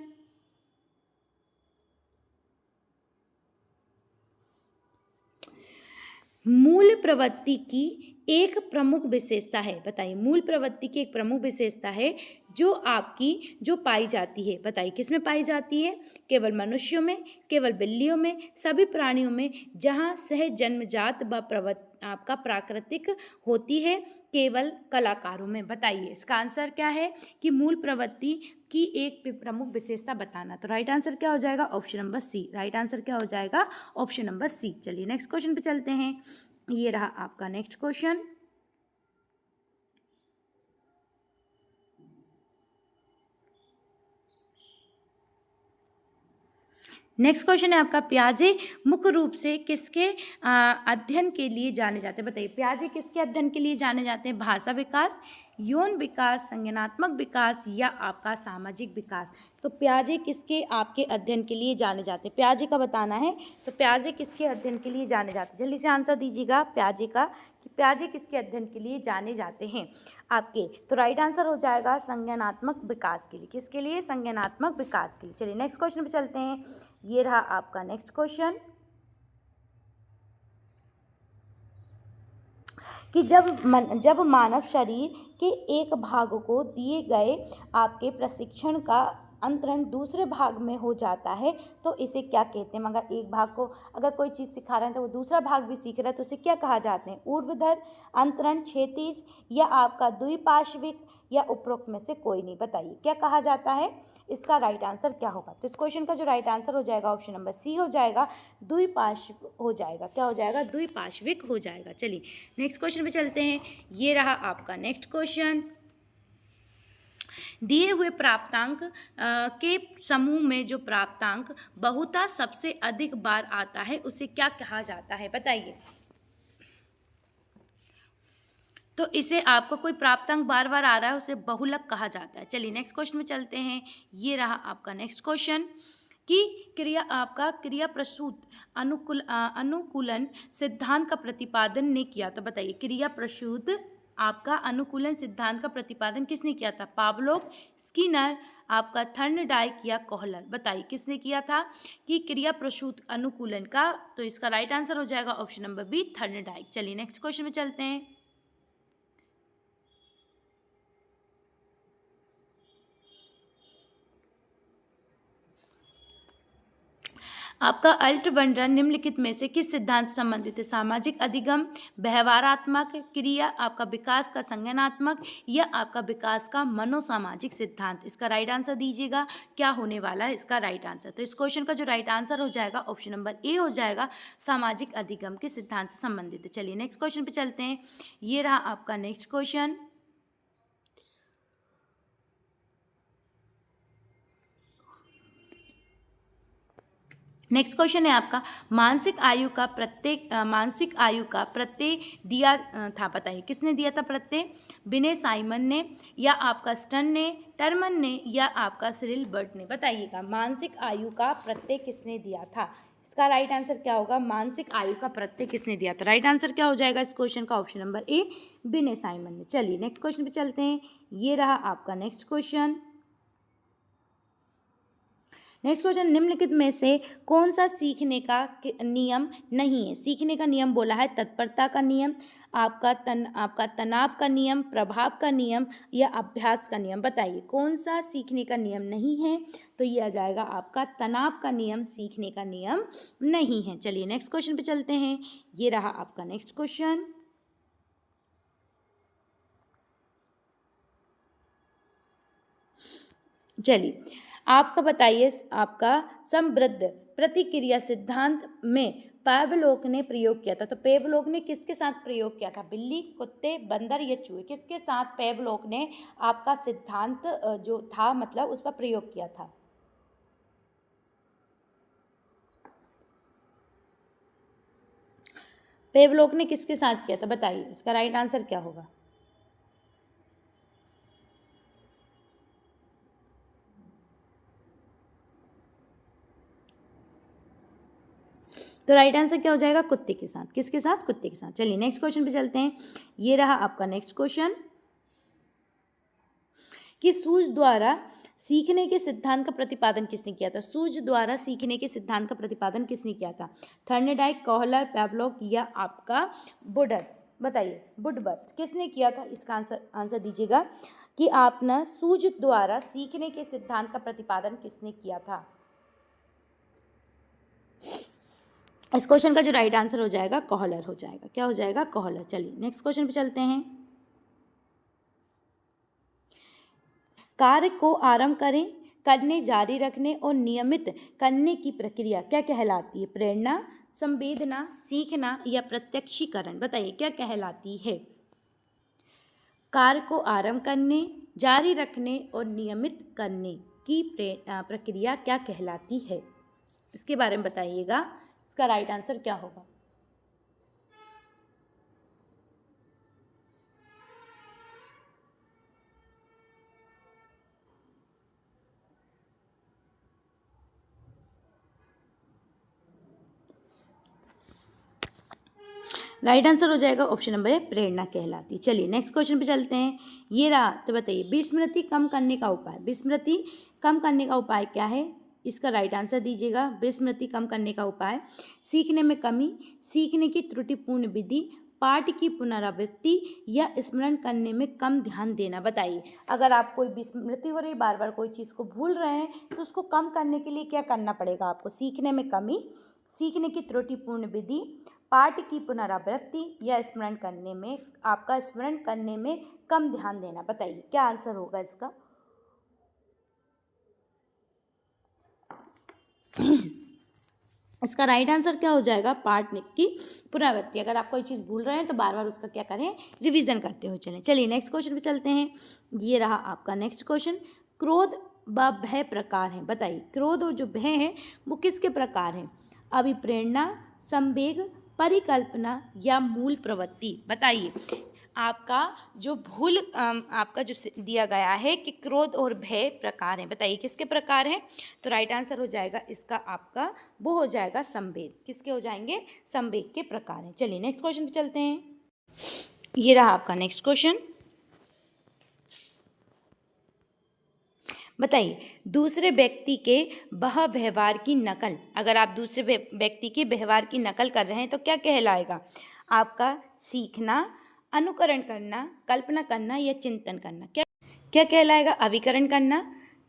मूल प्रवृत्ति की एक प्रमुख विशेषता है। बताइए, मूल प्रवृत्ति की एक प्रमुख विशेषता है जो पाई जाती है। बताइए किसमें पाई जाती है? केवल मनुष्यों में, केवल बिल्लियों में, सभी प्राणियों में, जहाँ सहज जन्मजात व आपका प्राकृतिक होती है, केवल कलाकारों में। बताइए इसका आंसर क्या है कि मूल प्रवृत्ति की एक प्रमुख विशेषता बताना। तो राइट आंसर क्या हो जाएगा? Option number C. Right answer क्या हो जाएगा? Option number C. चलिए नेक्स्ट क्वेश्चन पे चलते हैं। ये रहा आपका नेक्स्ट क्वेश्चन। नेक्स्ट क्वेश्चन है आपका, पियाजे मुख्य रूप से किसके अध्ययन के लिए जाने जाते हैं? बताइए, पियाजे किसके अध्ययन के लिए जाने जाते हैं? भाषा विकास, यौन विकास, संज्ञानात्मक विकास, या आपका सामाजिक विकास? तो पियाजे किसके आपके अध्ययन के लिए जाने जाते हैं? पियाजे का बताना है। तो पियाजे किसके अध्ययन के लिए जाने जाते हैं? जल्दी से आंसर दीजिएगा पियाजे का, कि पियाजे किसके अध्ययन के लिए जाने जाते हैं आपके? तो राइट आंसर हो जाएगा संज्ञानात्मक विकास के लिए। किसके लिए? संज्ञानात्मक विकास के लिए। चलिए नेक्स्ट क्वेश्चन पे चलते हैं। ये रहा आपका नेक्स्ट क्वेश्चन कि जब मानव शरीर के एक भाग को दिए गए आपके प्रशिक्षण का अंतरण दूसरे भाग में हो जाता है तो इसे क्या कहते हैं? मगर एक भाग को अगर कोई चीज़ सिखा रहे हैं तो वो दूसरा भाग भी सीख रहा है तो उसे क्या कहा जाते हैं? ऊर्ध्वाधर, अंतरण, क्षैतिज या आपका द्विपार्श्विक या उपरोक्त में से कोई नहीं। बताइए क्या कहा जाता है? इसका राइट आंसर क्या होगा? तो इस क्वेश्चन का जो राइट आंसर हो जाएगा ऑप्शन नंबर सी हो जाएगा, द्विपार्श्विक हो जाएगा। क्या हो जाएगा? द्विपार्श्विक हो जाएगा। चलिए नेक्स्ट क्वेश्चन पे चलते हैं। ये रहा आपका नेक्स्ट क्वेश्चन। दिए हुए प्राप्तांक के समूह में जो प्राप्तांक बहुता सबसे अधिक बार आता है उसे क्या कहा जाता है? बताइए। तो इसे आपको कोई प्राप्तांक बार बार आ रहा है उसे बहुलक कहा जाता है। चलिए नेक्स्ट क्वेश्चन में चलते हैं। ये रहा आपका नेक्स्ट क्वेश्चन कि क्रिया प्रसूत अनुकूलन सिद्धांत का प्रतिपादन ने किया था। बताइए क्रिया प्रसूत आपका अनुकूलन सिद्धांत का प्रतिपादन किसने किया था? पावलोव, स्किनर, आपका थर्नडाइक या कोहलर? बताइए किसने किया था कि क्रिया प्रसूत अनुकूलन का? तो इसका राइट आंसर हो जाएगा ऑप्शन नंबर बी, थर्नडाइक। चलिए नेक्स्ट क्वेश्चन में चलते हैं। आपका अल्टरवंडर निम्नलिखित में से किस सिद्धांत से संबंधित है? सामाजिक अधिगम, व्यवहारात्मक क्रिया, आपका विकास का संज्ञानात्मक या आपका विकास का मनोसामाजिक सिद्धांत? इसका राइट आंसर दीजिएगा। क्या होने वाला है इसका राइट आंसर? तो इस क्वेश्चन का जो राइट आंसर हो जाएगा ऑप्शन नंबर ए हो जाएगा, सामाजिक अधिगम के सिद्धांत से संबंधित है। चलिए नेक्स्ट क्वेश्चन पे चलते हैं। ये रहा आपका नेक्स्ट क्वेश्चन। नेक्स्ट क्वेश्चन है आपका मानसिक आयु का प्रत्यय दिया था। बताइए किसने दिया था प्रत्यय? विनय साइमन ने या आपका स्टन ने, टर्मन ने या आपका सिरिल बर्ट ने? बताइएगा मानसिक आयु का प्रत्यय किसने दिया था? इसका राइट आंसर क्या होगा? मानसिक आयु का प्रत्यय किसने दिया था? राइट आंसर क्या हो जाएगा इस क्वेश्चन का? Option number A, Vinay Simon ने। चलिए नेक्स्ट क्वेश्चन पे चलते हैं। ये रहा आपका नेक्स्ट क्वेश्चन। नेक्स्ट क्वेश्चन, निम्नलिखित में से कौन सा सीखने का नियम नहीं है? सीखने का नियम बोला है तत्परता का नियम, आपका तनाव का नियम, प्रभाव का नियम या अभ्यास का नियम? बताइए कौन सा सीखने का नियम नहीं है? तो ये आ जाएगा आपका तनाव का नियम सीखने का नियम नहीं है। चलिए नेक्स्ट क्वेश्चन पे चलते हैं। ये रहा आपका नेक्स्ट क्वेश्चन। चलिए आपका बताइए, आपका समृद्ध प्रतिक्रिया सिद्धांत में पेवलोव ने प्रयोग किया था। तो पेवलोव ने किसके साथ प्रयोग किया था? बिल्ली, कुत्ते, बंदर या चूहे? किसके साथ पेवलोव ने आपका सिद्धांत जो था मतलब उस पर प्रयोग किया था? पेवलोव ने किसके साथ किया था? बताइए इसका राइट आंसर क्या होगा? तो राइट आंसर क्या हो जाएगा? कुत्ते के साथ। किसके साथ? कुत्ते के साथ। चलिए नेक्स्ट क्वेश्चन पे चलते हैं। ये रहा आपका नेक्स्ट क्वेश्चन कि सूझ द्वारा सीखने के सिद्धांत का प्रतिपादन किसने किया था? सूझ द्वारा सीखने के सिद्धांत का प्रतिपादन किसने किया था? थर्नडाइक, कोहलर, पेवलोव या आपका वुडर? बताइए वुडवर्थ किसने किया था? इसका आंसर दीजिएगा कि आप ना सूझ द्वारा सीखने के सिद्धांत का प्रतिपादन किसने किया था? इस क्वेश्चन का जो राइट आंसर हो जाएगा कोहलर हो जाएगा। क्या हो जाएगा? कोहलर। चलिए नेक्स्ट क्वेश्चन पे चलते हैं। कार्य को आरंभ करने, जारी रखने और नियमित करने की प्रक्रिया क्या कहलाती है? प्रेरणा, संवेदना, सीखना या प्रत्यक्षीकरण? बताइए क्या कहलाती है? कार्य को आरंभ करने, जारी रखने और नियमित करने की प्रक्रिया क्या कहलाती है? इसके बारे में बताइएगा। इसका राइट आंसर क्या होगा? राइट आंसर हो जाएगा ऑप्शन नंबर ए, प्रेरणा कहलाती। चलिए नेक्स्ट क्वेश्चन पे चलते हैं। ये रहा। तो बताइए विस्मृति कम करने का उपाय। विस्मृति कम करने का उपाय क्या है? इसका राइट आंसर दीजिएगा। विस्मृति कम करने का उपाय: सीखने में कमी, सीखने की त्रुटिपूर्ण विधि, पाठ की पुनरावृत्ति या स्मरण करने में कम ध्यान देना। बताइए, अगर आप कोई विस्मृति हो रही, बार बार कोई चीज़ को भूल रहे हैं, तो उसको कम करने के लिए क्या करना पड़ेगा आपको? सीखने में कमी, सीखने की त्रुटिपूर्ण विधि, पाठ की पुनरावृत्ति या स्मरण करने में आपका स्मरण करने में कम ध्यान देना। बताइए क्या आंसर होगा इसका? इसका राइट आंसर क्या हो जाएगा? पाठ की पुनरावृत्ति। अगर आप कोई चीज़ भूल रहे हैं तो बार बार उसका क्या करें? रिवीजन करते हुए चलें। चलिए नेक्स्ट क्वेश्चन पे चलते हैं। ये रहा आपका नेक्स्ट क्वेश्चन। क्रोध व भय प्रकार हैं। बताइए, क्रोध और जो भय है वो किसके प्रकार हैं? अभिप्रेरणा, संवेग, परिकल्पना या मूल प्रवृत्ति। बताइए, आपका जो आपका जो दिया गया है कि क्रोध और भय प्रकार हैं, बताइए किसके प्रकार हैं? तो राइट आंसर हो जाएगा इसका आपका, वो हो जाएगा संवेग। किसके हो जाएंगे? संवेग के प्रकार हैं। चलिए नेक्स्ट क्वेश्चन पे चलते हैं। ये रहा आपका नेक्स्ट क्वेश्चन। बताइए, दूसरे व्यक्ति के वह व्यवहार की नकल, अगर आप दूसरे व्यक्ति के व्यवहार की नकल कर रहे हैं तो क्या कहलाएगा? आपका सीखना, अनुकरण करना, कल्पना करना या चिंतन करना। क्या क्या कहलाएगा? अभिकरण करना,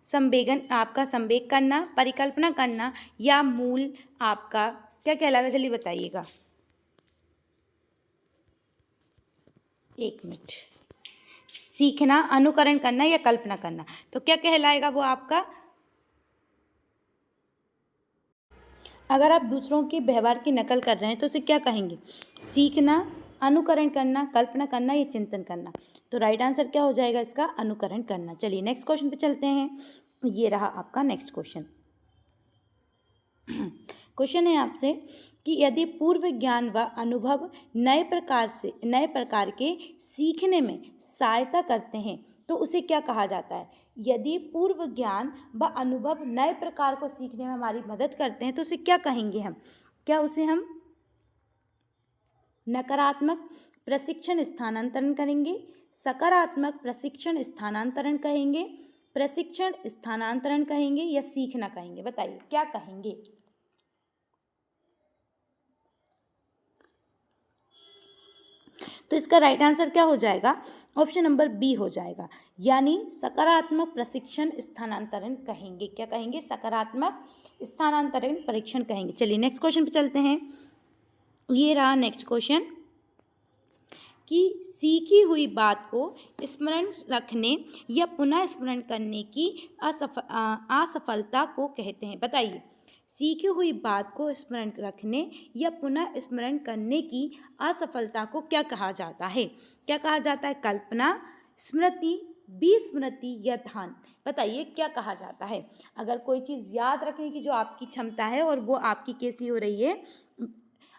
संवेगन आपका संवेग करना, परिकल्पना करना या मूल आपका क्या कहलाएगा? चलिए बताइएगा, एक मिनट। सीखना, अनुकरण करना या कल्पना करना, तो क्या कहलाएगा वो आपका? अगर आप दूसरों के व्यवहार की नकल कर रहे हैं तो उसे क्या कहेंगे? सीखना, अनुकरण करना, कल्पना करना या चिंतन करना। तो राइट आंसर क्या हो जाएगा इसका? अनुकरण करना। चलिए नेक्स्ट क्वेश्चन पे चलते हैं। ये रहा आपका नेक्स्ट क्वेश्चन। क्वेश्चन है आपसे कि यदि पूर्व ज्ञान व अनुभव नए प्रकार के सीखने में सहायता करते हैं तो उसे क्या कहा जाता है? यदि पूर्व ज्ञान व अनुभव नए प्रकार को सीखने में हमारी मदद करते हैं तो उसे क्या कहेंगे हम? क्या उसे हम नकारात्मक प्रशिक्षण स्थानांतरण करेंगे, सकारात्मक प्रशिक्षण स्थानांतरण कहेंगे, प्रशिक्षण स्थानांतरण कहेंगे या सीखना कहेंगे? बताइए क्या कहेंगे? तो इसका राइट आंसर क्या हो जाएगा? ऑप्शन नंबर बी हो जाएगा, यानी सकारात्मक प्रशिक्षण स्थानांतरण कहेंगे। क्या कहेंगे? सकारात्मक स्थानांतरण परीक्षण कहेंगे। चलिए नेक्स्ट क्वेश्चन पे चलते हैं। ये रहा नेक्स्ट क्वेश्चन कि सीखी हुई बात को स्मरण रखने या पुनः स्मरण करने की असफलता को कहते हैं। बताइए, सीखी हुई बात को स्मरण रखने या पुनः स्मरण करने की असफलता को क्या कहा जाता है? क्या कहा जाता है? कल्पना, स्मृति, विस्मृति या ध्यान। बताइए क्या कहा जाता है? अगर कोई चीज़ याद रखने की जो आपकी क्षमता है और वो आपकी कैसी हो रही है,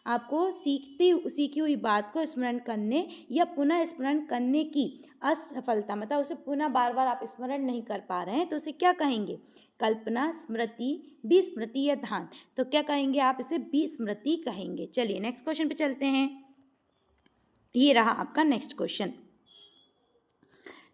आपको सीखी हुई बात को स्मरण करने या पुनः स्मरण करने की असफलता, मतलब उसे पुनः बार बार आप स्मरण नहीं कर पा रहे हैं तो उसे क्या कहेंगे? कल्पना, स्मृति, विस्मृति या ध्यान। तो क्या कहेंगे आप? इसे विस्मृति कहेंगे। चलिए नेक्स्ट क्वेश्चन पे चलते हैं। ये रहा आपका नेक्स्ट क्वेश्चन।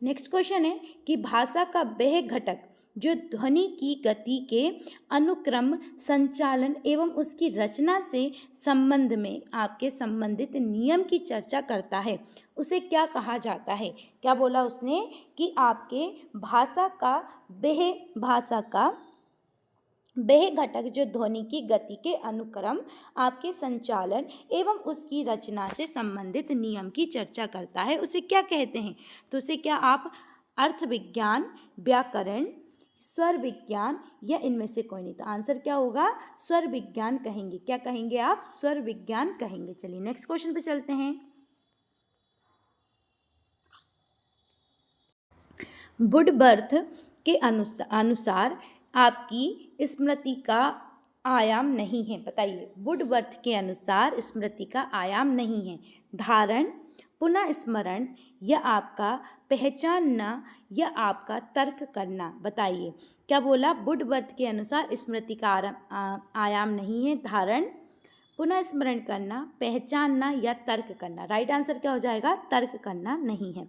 नेक्स्ट क्वेश्चन है कि भाषा का वह घटक जो ध्वनि की गति के अनुक्रम, संचालन एवं उसकी रचना से संबंध में आपके संबंधित नियम की चर्चा करता है उसे क्या कहा जाता है? क्या बोला उसने कि आपके भाषा का वह घटक जो ध्वनि की गति के अनुक्रम, आपके संचालन एवं उसकी रचना से संबंधित नियम की चर्चा करता है उसे क्या कहते हैं? तो उसे क्या आप अर्थ विज्ञान, व्याकरण, स्वर विज्ञान या इनमें से कोई नहीं? तो आंसर क्या होगा? स्वर विज्ञान कहेंगे। क्या कहेंगे आप? स्वर विज्ञान कहेंगे। चलिए नेक्स्ट क्वेश्चन पे चलते हैं। वुडवर्थ के अनुसार आपकी स्मृति का आयाम नहीं है। बताइए, वुडवर्थ के अनुसार स्मृति का आयाम नहीं है धारण, पुनः स्मरण या आपका पहचानना या आपका तर्क करना। बताइए क्या बोला? वुडवर्थ के अनुसार स्मृति का आयाम नहीं है धारण, पुनः स्मरण करना, पहचानना या तर्क करना। राइट आंसर क्या हो जाएगा? तर्क करना नहीं है।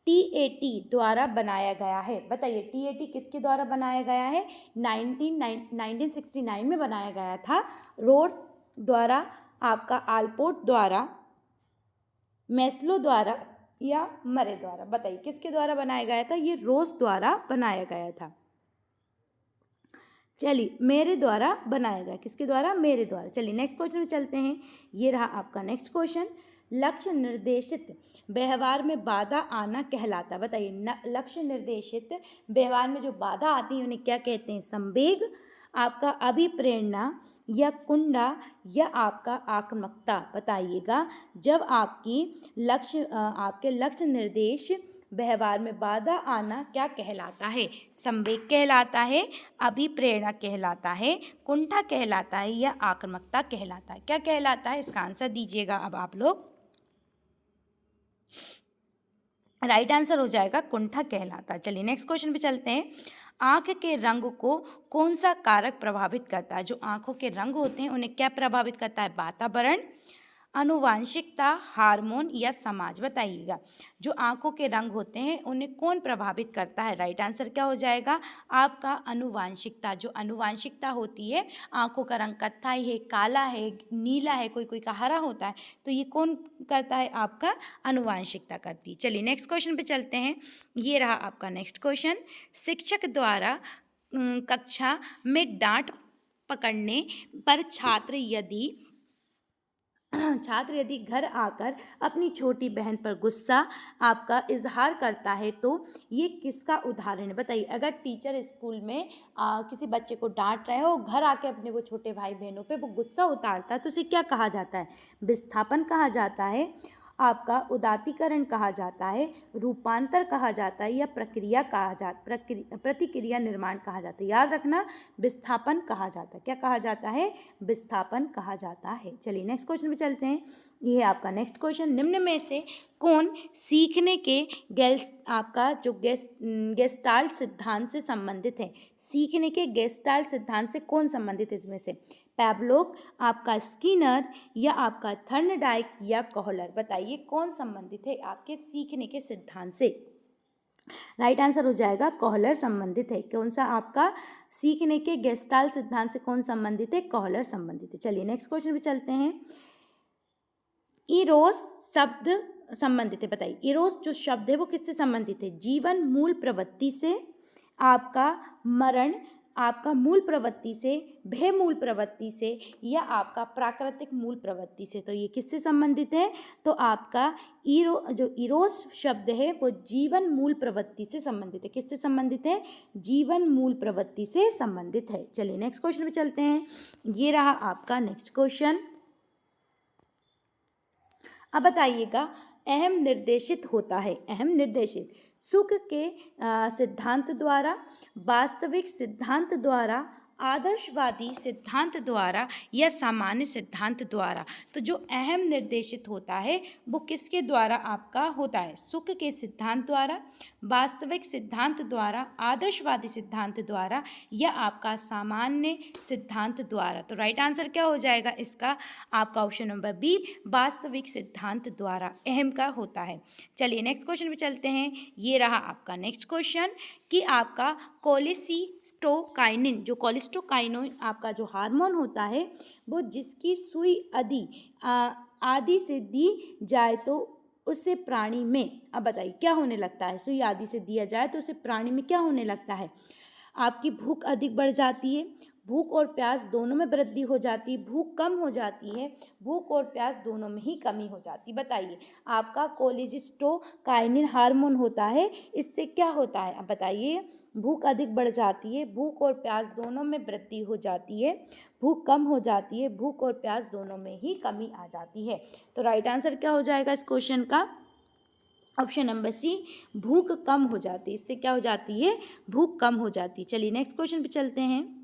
TAT द्वारा बनाया गया है। बताइए TAT किसके द्वारा बनाया गया है? 1969 में बनाया गया था, रोड्स द्वारा, आपका आलपोर्ट द्वारा मैस्लो द्वारा या मरे द्वारा? बताइए किसके द्वारा बनाया गया था? ये रोज द्वारा बनाया गया था। चलिए मेरे द्वारा बनाया गया, किसके द्वारा? मेरे द्वारा। चलिए नेक्स्ट क्वेश्चन में चलते हैं। ये रहा आपका नेक्स्ट क्वेश्चन। लक्ष्य निर्देशित व्यवहार में बाधा आना कहलाता, बताइए लक्ष्य निर्देशित व्यवहार में जो बाधा आती है उन्हें क्या कहते हैं? संवेग, आपका अभिप्रेरणा, या कुंडा, या आपका आक्रामकता? बताइएगा। जब आपके लक्ष्य निर्देश व्यवहार में बाधा आना क्या कहलाता है? संवेग कहलाता है, अभिप्रेरणा कहलाता है, कुंठा कहलाता है, या आक्रामकता कहलाता है? क्या कहलाता है? इसका आंसर दीजिएगा अब आप लोग। राइट आंसर हो जाएगा कुंठा कहलाता है। चलिए नेक्स्ट क्वेश्चन पे चलते हैं। आंख के रंग को कौन सा कारक प्रभावित करता है? जो आंखों के रंग होते हैं उन्हें क्या प्रभावित करता है? वातावरण, आनुवांशिकता, हार्मोन, या समाज? बताइएगा। जो आंखों के रंग होते हैं उन्हें कौन प्रभावित करता है? राइट आंसर क्या हो जाएगा आपका? आनुवांशिकता। जो आनुवांशिकता होती है, आंखों का रंग कत्थई है, काला है, नीला है, कोई कोई का हरा होता है, तो ये कौन करता है? आपका आनुवांशिकता करती है। चलिए नेक्स्ट क्वेश्चन पे चलते हैं। ये रहा आपका नेक्स्ट क्वेश्चन। शिक्षक द्वारा कक्षा में डांट पकड़ने पर छात्र यदि घर आकर अपनी छोटी बहन पर गुस्सा आपका इजहार करता है तो ये किसका उदाहरण है? बताइए। अगर टीचर स्कूल में किसी बच्चे को डांट रहे हो, घर आके अपने वो छोटे भाई बहनों पे वो गुस्सा उतारता है, तो उसे क्या कहा जाता है? विस्थापन कहा जाता है, आपका उदात्तीकरण कहा जाता है, रूपांतर कहा जाता है, या प्रतिक्रिया निर्माण कहा जाता है? याद रखना, विस्थापन कहा जाता है। क्या कहा जाता है? विस्थापन कहा जाता है। चलिए नेक्स्ट क्वेश्चन पे चलते हैं। ये है आपका नेक्स्ट क्वेश्चन। निम्न में से कौन सीखने के आपका जो गेस्टाल्ट सिद्धांत से संबंधित है? सीखने के गेस्टाल्ट सिद्धांत से कौन संबंधित है इसमें से? पैवलोव, आपका स्किनर, या आपका थर्नडाइक, या कोहलर? बताइए कौन संबंधित है आपके सीखने के सिद्धांत से? राइट आंसर हो जाएगा कोहलर संबंधित है। कौन सा? आपका सीखने के गेस्टाल्ट सिद्धांत से कौन संबंधित है? कोहलर संबंधित है। चलिए नेक्स्ट क्वेश्चन पे चलते हैं। इरोस शब्द संबंधित है, बताइए इरोस जो शब्द है वो किससे संबंधित है? जीवन मूल प्रवृत्ति से, आपका मरण, आपका मूल प्रवृत्ति से, भय मूल प्रवृत्ति से, या आपका प्राकृतिक मूल प्रवृत्ति से? तो ये किससे संबंधित है? तो आपका जो इरोस शब्द है वो जीवन मूल प्रवृत्ति से संबंधित है। किससे संबंधित है? जीवन मूल प्रवृत्ति से संबंधित है। चलिए नेक्स्ट क्वेश्चन पे चलते हैं। ये रहा आपका नेक्स्ट क्वेश्चन। अब बताइएगा। अहम निर्देशित होता है, अहम निर्देशित सुख के सिद्धांत द्वारा, वास्तविक सिद्धांत द्वारा, आदर्शवादी सिद्धांत द्वारा, या सामान्य सिद्धांत द्वारा? तो जो अहम निर्देशित होता है वो किसके द्वारा आपका होता है? सुख के सिद्धांत द्वारा, वास्तविक सिद्धांत द्वारा, आदर्शवादी सिद्धांत द्वारा, या आपका सामान्य सिद्धांत द्वारा? तो राइट आंसर क्या हो जाएगा इसका? आपका ऑप्शन नंबर बी, वास्तविक सिद्धांत द्वारा अहम का होता है। चलिए नेक्स्ट क्वेश्चन पे चलते हैं। ये रहा आपका नेक्स्ट क्वेश्चन कि आपका कोलेसिस्टोकाइनिन, जो कोलेस्टोकाइनिन आपका जो हार्मोन होता है वो जिसकी सुई आदि से दी जाए तो उससे प्राणी में, अब बताइए क्या होने लगता है? सुई आदि से दिया जाए तो उससे प्राणी में क्या होने लगता है? आपकी भूख अधिक बढ़ जाती है, भूख और प्यास दोनों में वृद्धि हो जाती है, भूख कम हो जाती है, भूख और प्यास दोनों में ही कमी हो जाती है। बताइए। आपका कोलेसिस्टोकाइनिन हार्मोन होता है, इससे क्या होता है? अब बताइए। भूख अधिक बढ़ जाती है, भूख और प्यास दोनों में वृद्धि हो जाती है, भूख कम हो जाती है, भूख और प्यास दोनों में ही कमी आ जाती है। तो राइट आंसर क्या हो जाएगा इस क्वेश्चन का? ऑप्शन नंबर सी, भूख कम हो जाती है। इससे क्या हो जाती है? भूख कम हो जाती है। चलिए नेक्स्ट क्वेश्चन पे चलते हैं।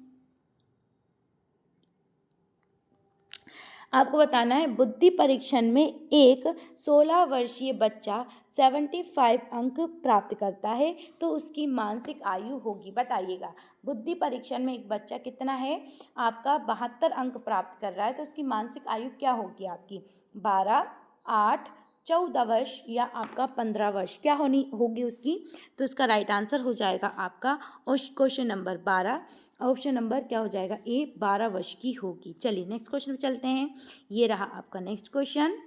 आपको बताना है बुद्धि परीक्षण में एक 16 वर्षीय बच्चा 75 अंक प्राप्त करता है तो उसकी मानसिक आयु होगी। बताइएगा। बुद्धि परीक्षण में एक बच्चा कितना है? आपका 72 अंक प्राप्त कर रहा है तो उसकी मानसिक आयु क्या होगी आपकी? 12, 8, 14 वर्ष, या आपका 15 वर्ष क्या होगी उसकी? तो इसका राइट आंसर हो जाएगा आपका क्वेश्चन नंबर 12। ऑप्शन नंबर क्या हो जाएगा? ए, 12 वर्ष की होगी। चलिए नेक्स्ट क्वेश्चन पे चलते हैं। ये रहा आपका नेक्स्ट क्वेश्चन।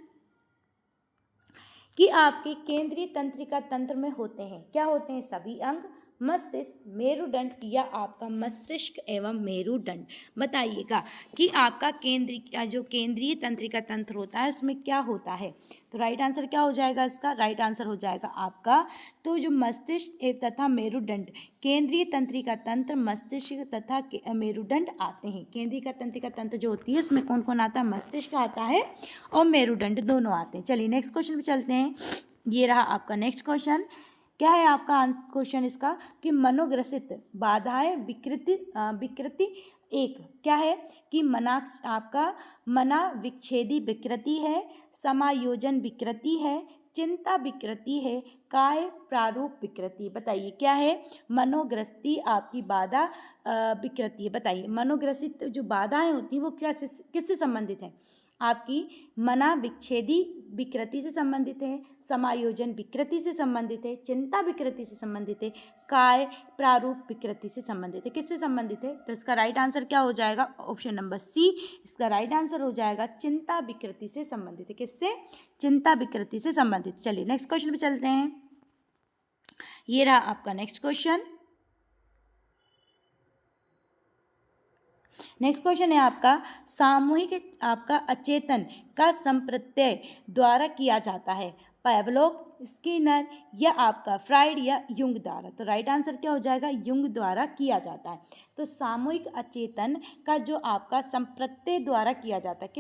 कि आपके केंद्रीय तंत्रिका तंत्र में होते हैं। क्या होते हैं? सभी अंग, मस्तिष्क, मेरुदंड या आपका मस्तिष्क एवं मेरुदंड। बताइएगा कि आपका जो केंद्रीय तंत्रिका तंत्र होता है उसमें क्या होता है। तो राइट आंसर क्या हो जाएगा इसका? राइट आंसर हो जाएगा आपका तो जो मस्तिष्क तथा मेरुदंड, केंद्रीय तंत्रिका तंत्र, मस्तिष्क तथा मेरुदंड आते हैं। केंद्रीय तंत्रिका तंत्र जो होती है उसमें कौन कौन आता है? मस्तिष्क आता है और मेरुदंड दोनों आते हैं। चलिए नेक्स्ट क्वेश्चन पे चलते हैं। ये रहा आपका नेक्स्ट क्वेश्चन। क्या है आपका आंसर क्वेश्चन इसका कि मनोग्रसित बाधाएं विकृति एक क्या है कि आपका मना विच्छेदी विकृति है, समायोजन विकृति है, चिंता विकृति है, काय प्रारूप विकृति। बताइए क्या है? मनोग्रस्ती आपकी बाधा विकृति है। बताइए मनोग्रसित जो बाधाएं होती हैं वो क्या किससे संबंधित है? आपकी मना विच्छेदी विकृति से संबंधित है, समायोजन विकृति से संबंधित है, चिंता विकृति से संबंधित है, काय प्रारूप विकृति से संबंधित है। किससे संबंधित है? तो इसका राइट आंसर क्या हो जाएगा? ऑप्शन नंबर सी इसका राइट आंसर हो जाएगा, चिंता विकृति से संबंधित है। किससे? चिंता विकृति से संबंधित। चलिए नेक्स्ट क्वेश्चन पे चलते हैं। ये रहा आपका नेक्स्ट क्वेश्चन। नेक्स्ट क्वेश्चन है आपका सामूहिक आपका अचेतन का संप्रत्यय द्वारा किया जाता है, पैवलोव, स्किनर या आपका फ्राइड या युंग द्वारा। तो राइट आंसर क्या हो जाएगा? युंग द्वारा किया जाता है। तो सामूहिक अचेतन का जो आपका संप्रत्यय द्वारा किया जाता है,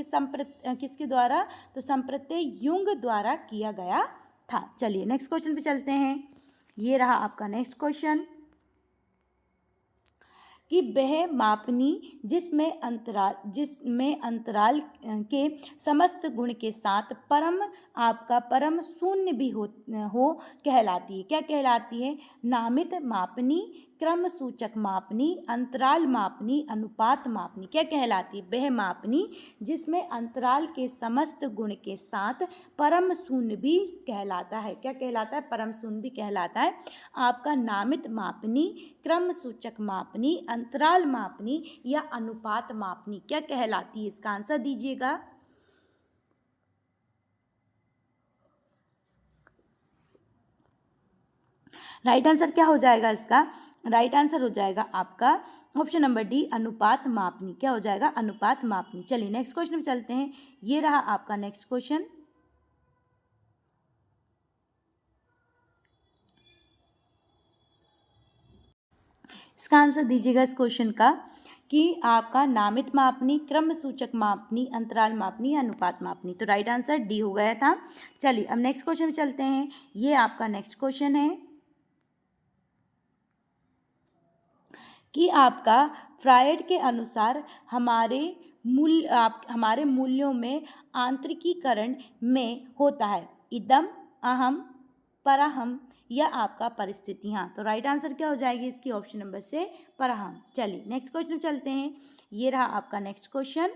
किसके द्वारा? तो संप्रत्यय युंग द्वारा किया गया था। चलिए नेक्स्ट क्वेश्चन पे चलते हैं। ये रहा आपका नेक्स्ट क्वेश्चन कि वह मापनी जिसमें अंतराल के समस्त गुण के साथ परम शून्य भी हो कहलाती है। क्या कहलाती है? नामित मापनी, क्रम सूचक मापनी, अंतराल मापनी, अनुपात मापनी। क्या कहलाती है? वह मापनी जिसमें अंतराल के समस्त गुण के साथ परम शून्य भी कहलाता है। क्या कहलाता है? परम शून्य भी कहलाता है। आपका नामित मापनी, क्रम सूचक मापनी, अंतराल मापनी या अनुपात मापनी क्या कहलाती है? इसका आंसर दीजिएगा। राइट आंसर क्या हो जाएगा इसका? राइट आंसर हो जाएगा आपका ऑप्शन नंबर डी, अनुपात मापनी। क्या हो जाएगा? अनुपात मापनी। चलिए नेक्स्ट क्वेश्चन में चलते हैं। ये रहा आपका नेक्स्ट क्वेश्चन। इसका आंसर दीजिएगा इस क्वेश्चन का कि आपका नामित मापनी, क्रम सूचक मापनी, अंतराल मापनी या अनुपात मापनी। तो राइट आंसर डी हो गया था। चलिए अब नेक्स्ट क्वेश्चन में चलते हैं। ये आपका नेक्स्ट क्वेश्चन है कि आपका फ्रायड के अनुसार हमारे मूल्यों में आंतरिकीकरण में होता है इदम, अहम, परहम या आपका परिस्थितियाँ। तो राइट आंसर क्या हो जाएगी इसकी? ऑप्शन नंबर से परहम। चलिए नेक्स्ट क्वेश्चन चलते हैं। ये रहा आपका नेक्स्ट क्वेश्चन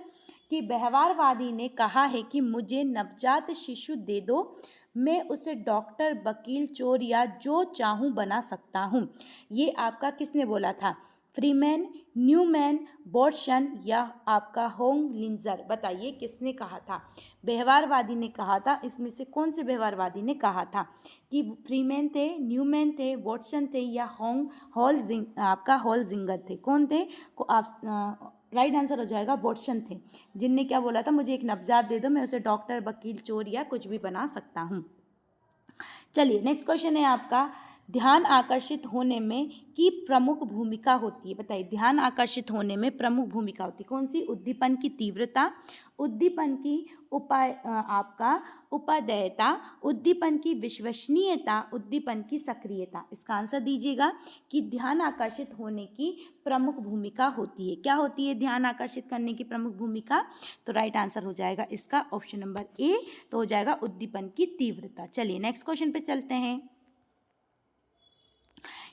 कि व्यवहारवादी ने कहा है कि मुझे नवजात शिशु दे दो, मैं उसे डॉक्टर, वकील, चोर या जो चाहूँ बना सकता हूँ। ये आपका किसने बोला था? फ्रीमैन, न्यूमैन, वॉटसन या आपका होंगलिंजर। बताइए किसने कहा था? व्यवहारवादी ने कहा था। इसमें से कौन से व्यवहारवादी ने कहा था कि फ्रीमैन थे, न्यूमैन थे, वॉटसन थे या आपका होल्जिंगर थे? कौन थे? को आप राइट आंसर हो जाएगा वॉटसन थे, जिनने क्या बोला था? मुझे एक नवजात दे दो, मैं उसे डॉक्टर, वकील, चोर या कुछ भी बना सकता हूँ। चलिए नेक्स्ट क्वेश्चन है आपका ध्यान आकर्षित होने में की प्रमुख भूमिका होती है। बताइए ध्यान आकर्षित होने में प्रमुख भूमिका होती है कौन सी? उद्दीपन की तीव्रता, उद्दीपन की उपादेयता, उद्दीपन की विश्वसनीयता, उद्दीपन की सक्रियता। इसका आंसर दीजिएगा कि ध्यान आकर्षित होने की प्रमुख भूमिका होती है। क्या होती है ध्यान आकर्षित करने की प्रमुख भूमिका? तो राइट आंसर हो जाएगा इसका ऑप्शन नंबर ए, तो हो जाएगा उद्दीपन की तीव्रता। चलिए नेक्स्ट क्वेश्चन पे चलते हैं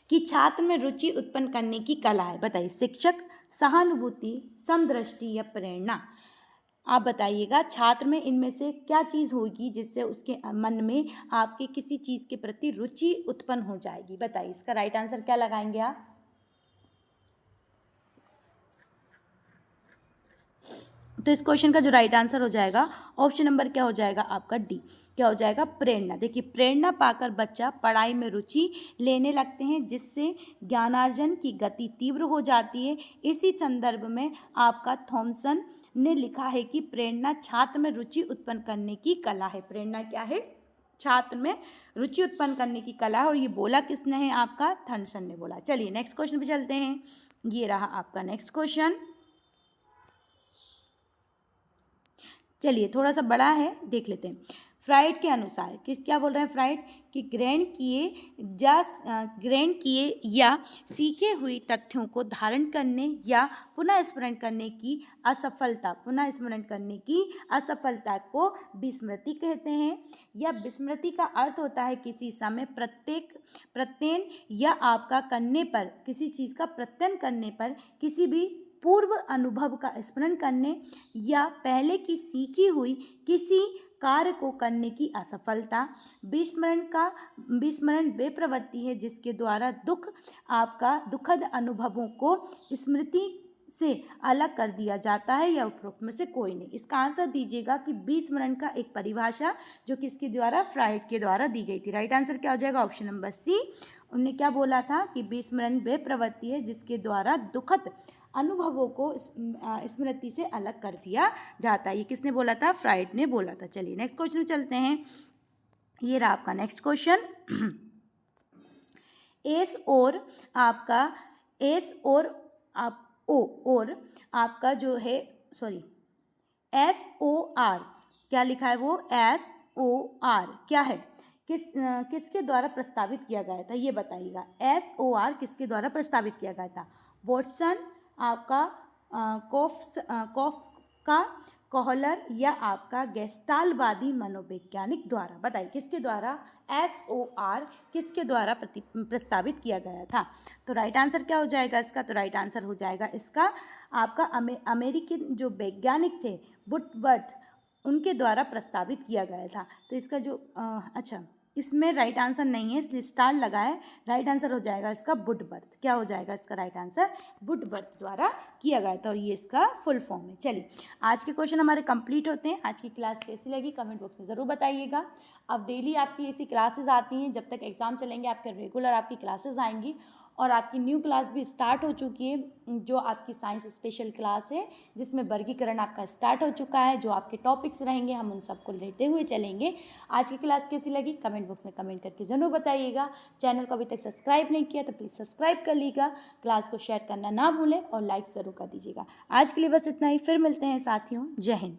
कि छात्र में रुचि उत्पन्न करने की कला है। बताइए शिक्षक, सहानुभूति, समदृष्टि या प्रेरणा। आप बताइएगा छात्र में इनमें से क्या चीज़ होगी जिससे उसके मन में आपके किसी चीज़ के प्रति रुचि उत्पन्न हो जाएगी? बताइए इसका राइट आंसर क्या लगाएंगे आप? तो इस क्वेश्चन का जो राइट आंसर हो जाएगा ऑप्शन नंबर क्या हो जाएगा आपका डी, क्या हो जाएगा प्रेरणा। देखिए प्रेरणा पाकर बच्चा पढ़ाई में रुचि लेने लगते हैं जिससे ज्ञानार्जन की गति तीव्र हो जाती है। इसी संदर्भ में आपका थॉमसन ने लिखा है कि प्रेरणा छात्र में रुचि उत्पन्न करने की कला है। प्रेरणा क्या है? छात्र में रुचि उत्पन्न करने की कला है। और ये बोला किसने है? आपका थॉमसन ने बोला। चलिए नेक्स्ट क्वेश्चन पे चलते हैं। ये रहा आपका नेक्स्ट क्वेश्चन। चलिए थोड़ा सा बड़ा है, देख लेते हैं। फ्राइड के अनुसार क्या बोल रहे हैं फ्राइड कि ग्रहण किए या सीखे हुई तथ्यों को धारण करने या पुनः स्मरण करने की असफलता को विस्मृति कहते हैं। या विस्मृति का अर्थ होता है किसी समय प्रत्ययन या आपका करने पर, किसी चीज़ का प्रत्ययन करने पर किसी भी पूर्व अनुभव का स्मरण करने या पहले की सीखी हुई किसी कार्य को करने की असफलता। विस्मरण वे प्रवृत्ति है जिसके द्वारा दुखद अनुभवों को स्मृति से अलग कर दिया जाता है या उपरोक्त में से कोई नहीं। इसका आंसर दीजिएगा कि विस्मरण का एक परिभाषा जो किसके द्वारा? फ्राइड के द्वारा दी गई थी। राइट आंसर क्या हो जाएगा? Option number C. उन्होंने क्या बोला था कि विस्मरण वे प्रवृत्ति है जिसके द्वारा दुखद अनुभवों को स्मृति से अलग कर दिया जाता है। ये किसने बोला था? फ्राइड ने बोला था। चलिए नेक्स्ट क्वेश्चन में चलते हैं। ये रहा आपका नेक्स्ट क्वेश्चन। एस और आपका जो है SOR क्या लिखा है? वो SOR क्या है? किसके द्वारा प्रस्तावित किया गया था? ये बताइएगा। SOR किसके द्वारा प्रस्तावित किया गया था? वॉटसन, आपका कोफ्का, कोहलर या आपका गेस्टाल्टवादी मनोवैज्ञानिक द्वारा। बताइए किसके द्वारा SOR किसके द्वारा प्रस्तावित किया गया था? तो राइट आंसर क्या हो जाएगा इसका? तो राइट आंसर हो जाएगा इसका आपका अमेरिकन जो वैज्ञानिक थे वुडवर्थ, उनके द्वारा प्रस्तावित किया गया था। तो इसका जो इसमें राइट आंसर नहीं है इसलिए स्टार लगा है। राइट आंसर हो जाएगा इसका वुडवर्थ। क्या हो जाएगा इसका राइट आंसर? वुडवर्थ द्वारा किया गया था और ये इसका फुल फॉर्म है। चलिए आज के क्वेश्चन हमारे कंप्लीट होते हैं। आज की क्लास कैसी लगी कमेंट बॉक्स में ज़रूर बताइएगा। अब डेली आपकी ऐसी क्लासेस आती हैं, जब तक एग्ज़ाम चलेंगे आपके रेगुलर आपकी क्लासेस आएंगी। और आपकी न्यू क्लास भी स्टार्ट हो चुकी है, जो आपकी साइंस स्पेशल क्लास है जिसमें वर्गीकरण आपका स्टार्ट हो चुका है। जो आपके टॉपिक्स रहेंगे हम उन सबको लेते हुए चलेंगे। आज की क्लास कैसी लगी कमेंट बॉक्स में कमेंट करके ज़रूर बताइएगा। चैनल को अभी तक सब्सक्राइब नहीं किया तो प्लीज़ सब्सक्राइब कर लीजिएगा। क्लास को शेयर करना ना भूलें और लाइक ज़रूर कर दीजिएगा। आज के लिए बस इतना ही, फिर मिलते हैं साथियों। जय हिंद।